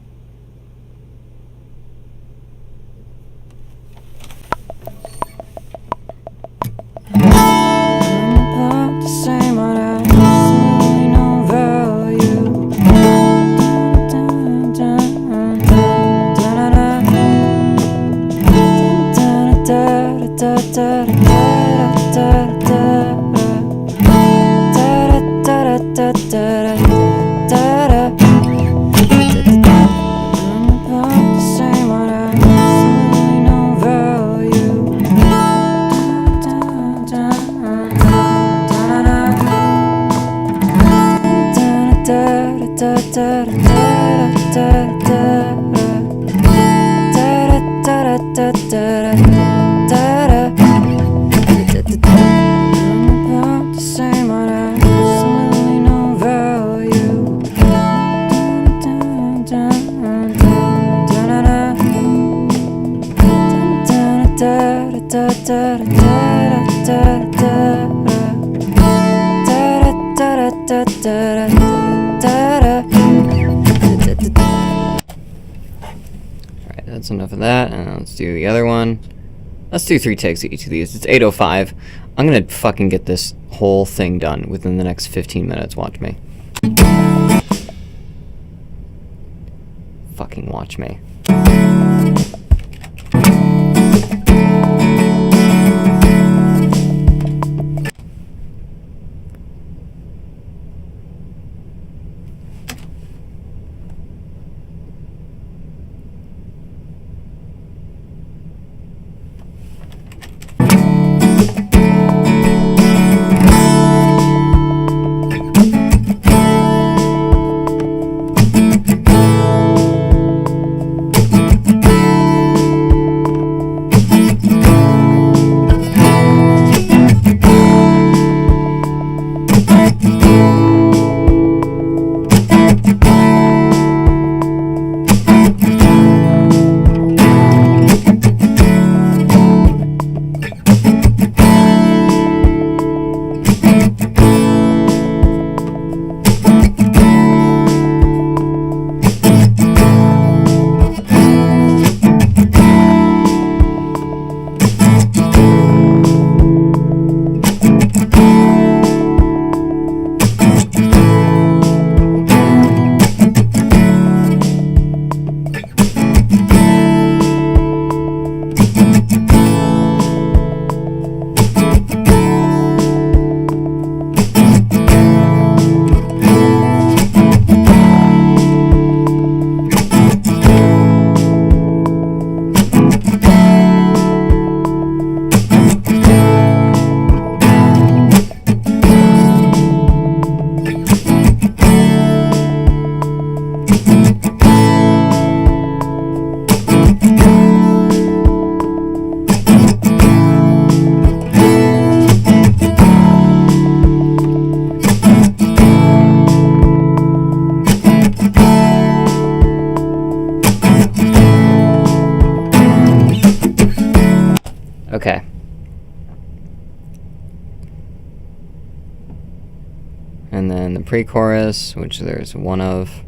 Da Alright, that's enough of that, and let's do the other one. Let's do 3 takes of each of these. It's 8:05. I'm gonna fucking get this whole thing done within the next 15 minutes. Watch me. Fucking watch me. Okay. And then the pre-chorus, which there's one of.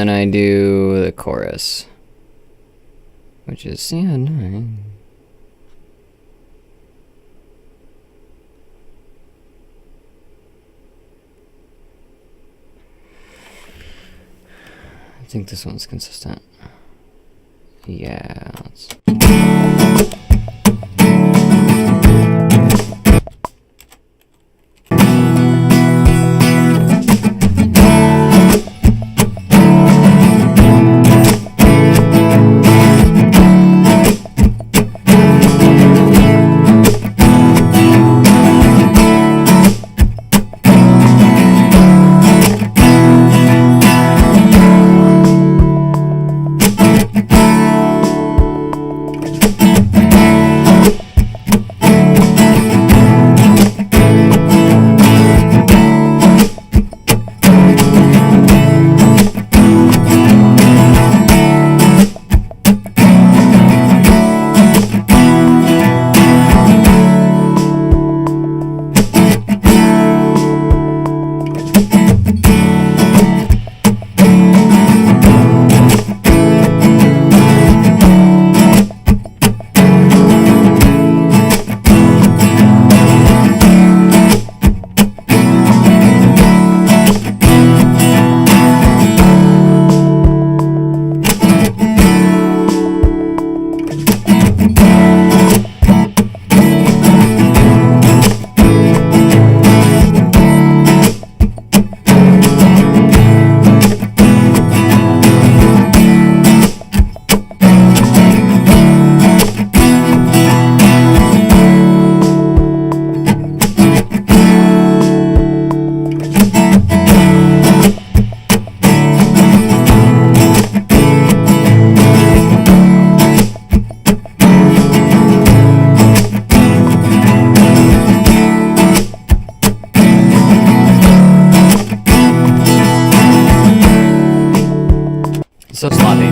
then I do the chorus, which is yeah, no. I think this one's consistent. Yeah. So sloppy.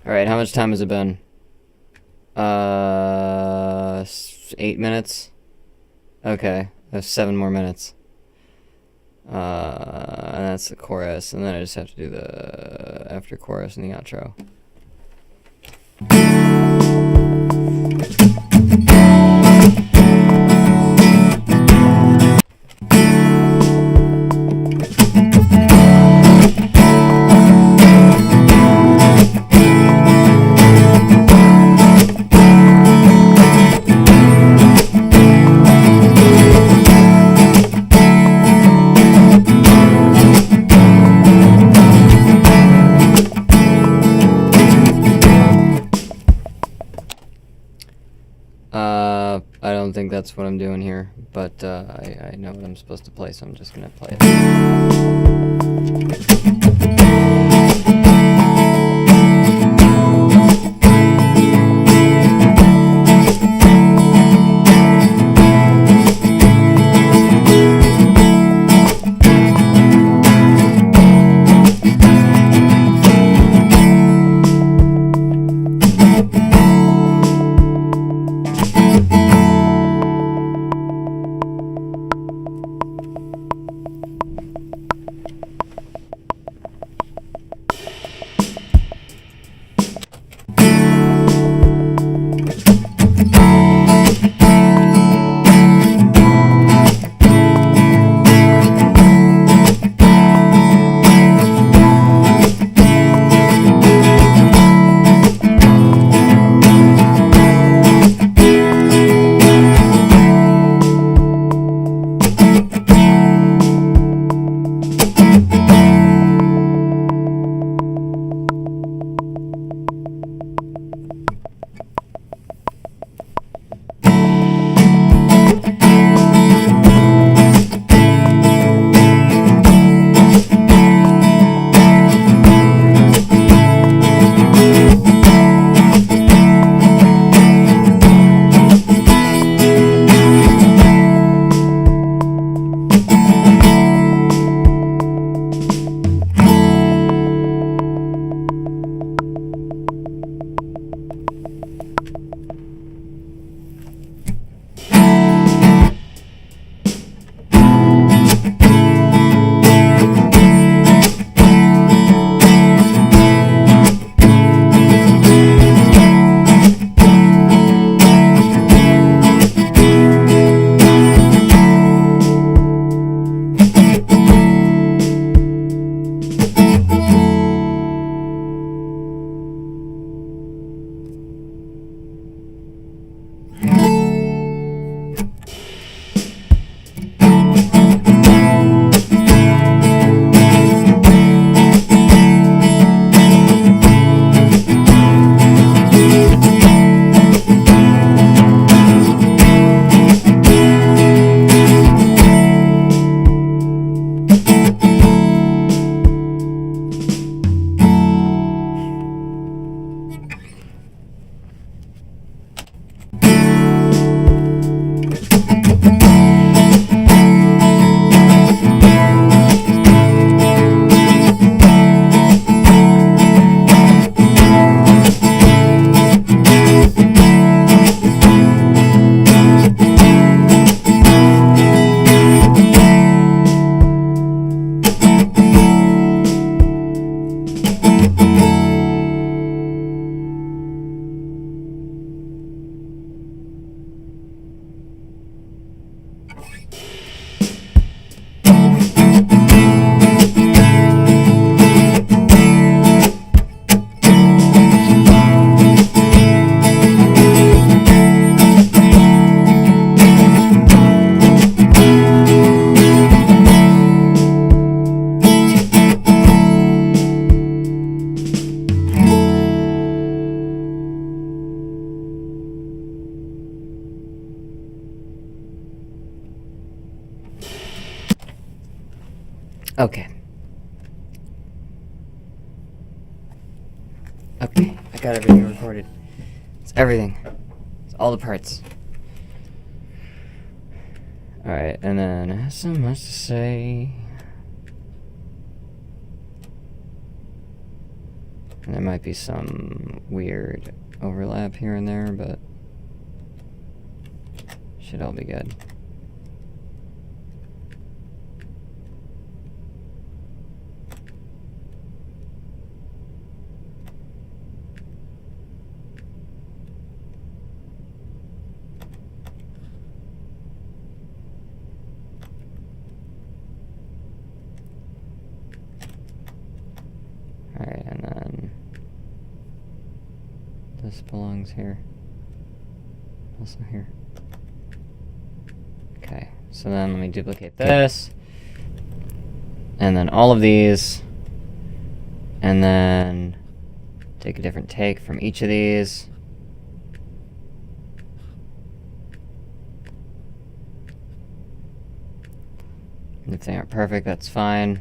Alright, how much time has it been? 8 minutes? Okay, there's 7 more minutes. And that's the chorus, and then I just have to do the after chorus and the outro. I don't think that's what I'm doing here, but I know what I'm supposed to play, so I'm just gonna play it. Okay. Okay, I got everything recorded. It's everything. It's all the parts. Alright, and then I have so much to say. And there might be some weird overlap here and there, but should all be good. Alright, and then this belongs here. Also here. Okay, so then let me duplicate this. And then all of these. And then take a different take from each of these. And if they aren't perfect, that's fine.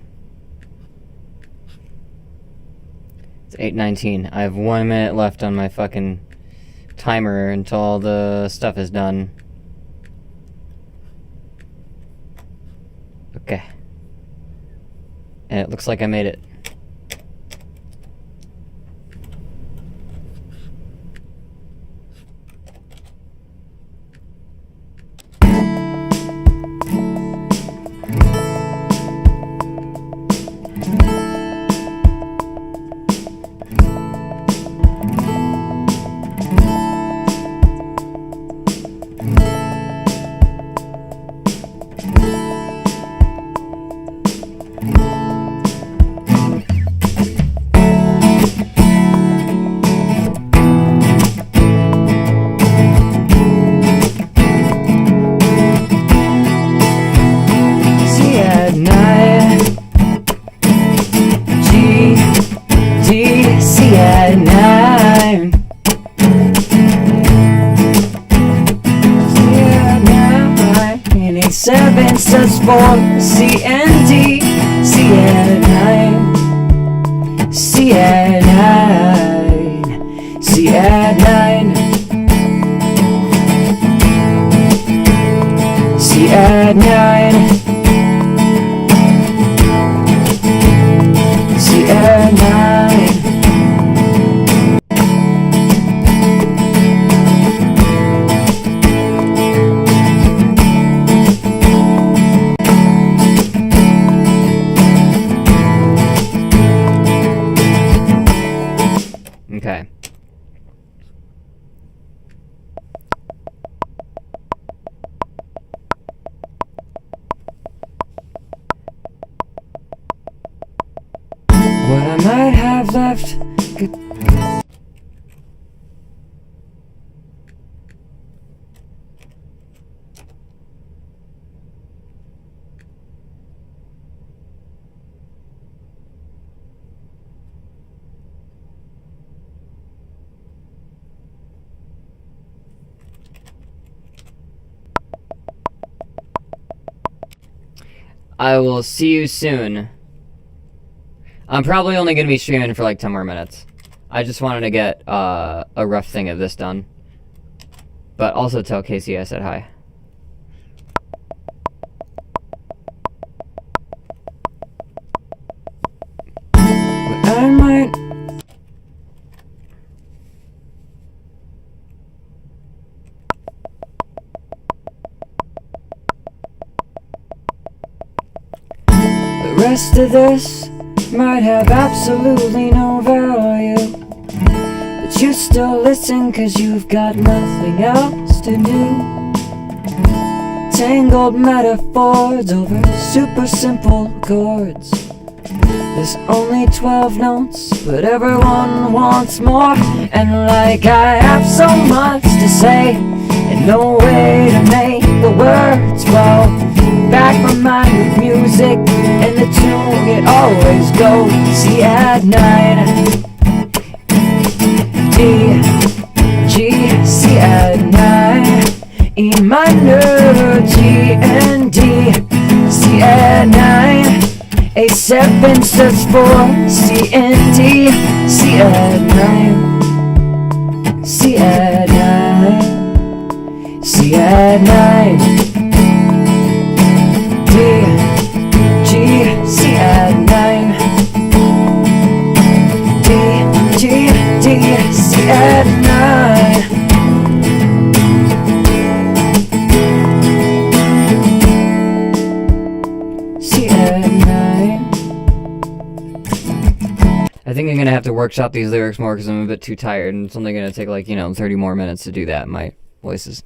It's 8:19. I have 1 minute left on my fucking timer until all the stuff is done. Okay. And it looks like I made it. Seven says for C and D, C at 9, C at 9, C at 9, C at 9, C at 9. Okay. What I might have left could... I will see you soon. I'm probably only going to be streaming for like 10 more minutes. I just wanted to get a rough thing of this done. But also tell Casey I said hi. I might... The rest of this might have absolutely no value, but you still listen cause you've got nothing else to do. Tangled metaphors over super simple chords. There's only 12 notes, but everyone wants more. And like I have so much to say and no way to make the words flow, back my mind with music and the tune it always goes. C at 9, D, G, C at 9, E minor, G and D, C at 9, A 7 says 4, CNT, C at 9, C at 9, C at 9, D, G, C at 9, D, G, D, C at 9. I think I'm gonna have to workshop these lyrics more because I'm a bit too tired, and it's only gonna take like 30 more minutes to do that. My voice is,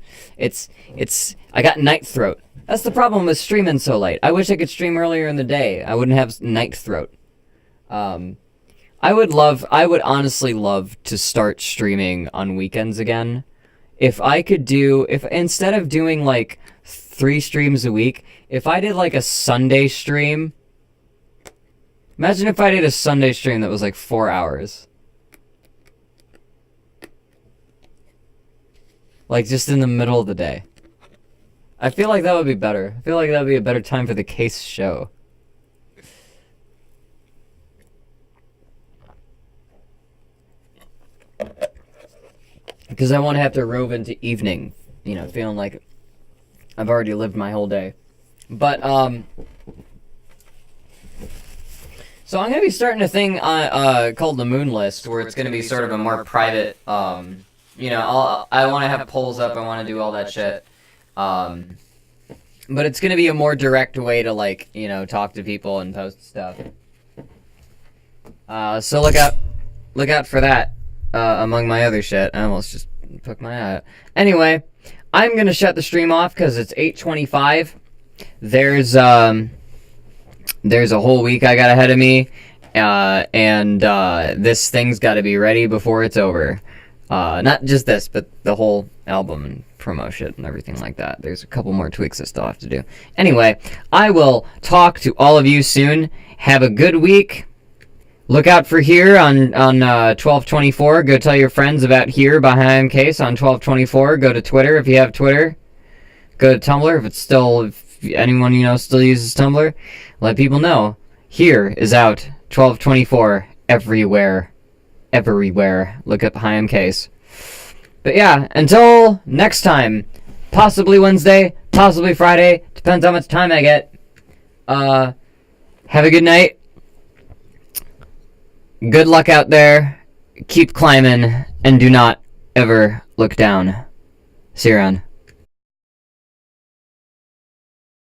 I got night throat. That's the problem with streaming so late. I wish I could stream earlier in the day. I wouldn't have night throat. I would honestly love to start streaming on weekends again. If instead of doing like 3 streams a week, if I did like a Sunday stream. Imagine if I did a Sunday stream that was like 4 hours. Like just in the middle of the day. I feel like that would be better. I feel like that would be a better time for the Case show. Because I want to have to rove into evening. Feeling like I've already lived my whole day. But, so I'm going to be starting a thing called the Moon List, where it's going to be sort of a more private, I want to have polls up, I want to do all that shit. But it's going to be a more direct way to, talk to people and post stuff. So look out for that, among my other shit. I almost just took my eye out. Anyway, I'm going to shut the stream off because it's 8:25. There's a whole week I got ahead of me, and this thing's got to be ready before it's over. Not just this, but the whole album and promo shit and everything like that. There's a couple more tweaks I still have to do. Anyway, I will talk to all of you soon. Have a good week. Look out for Here on 1224. Go tell your friends about Here by Hi Case on 1224. Go to Twitter if you have Twitter. Go to Tumblr if anyone still uses Tumblr. Let people know. Here is out 1224 everywhere. Look up Hi Case. But yeah, until next time, possibly Wednesday, possibly Friday, depends how much time I get. Have a good night. Good luck out there. Keep climbing, and do not ever look down. See you around.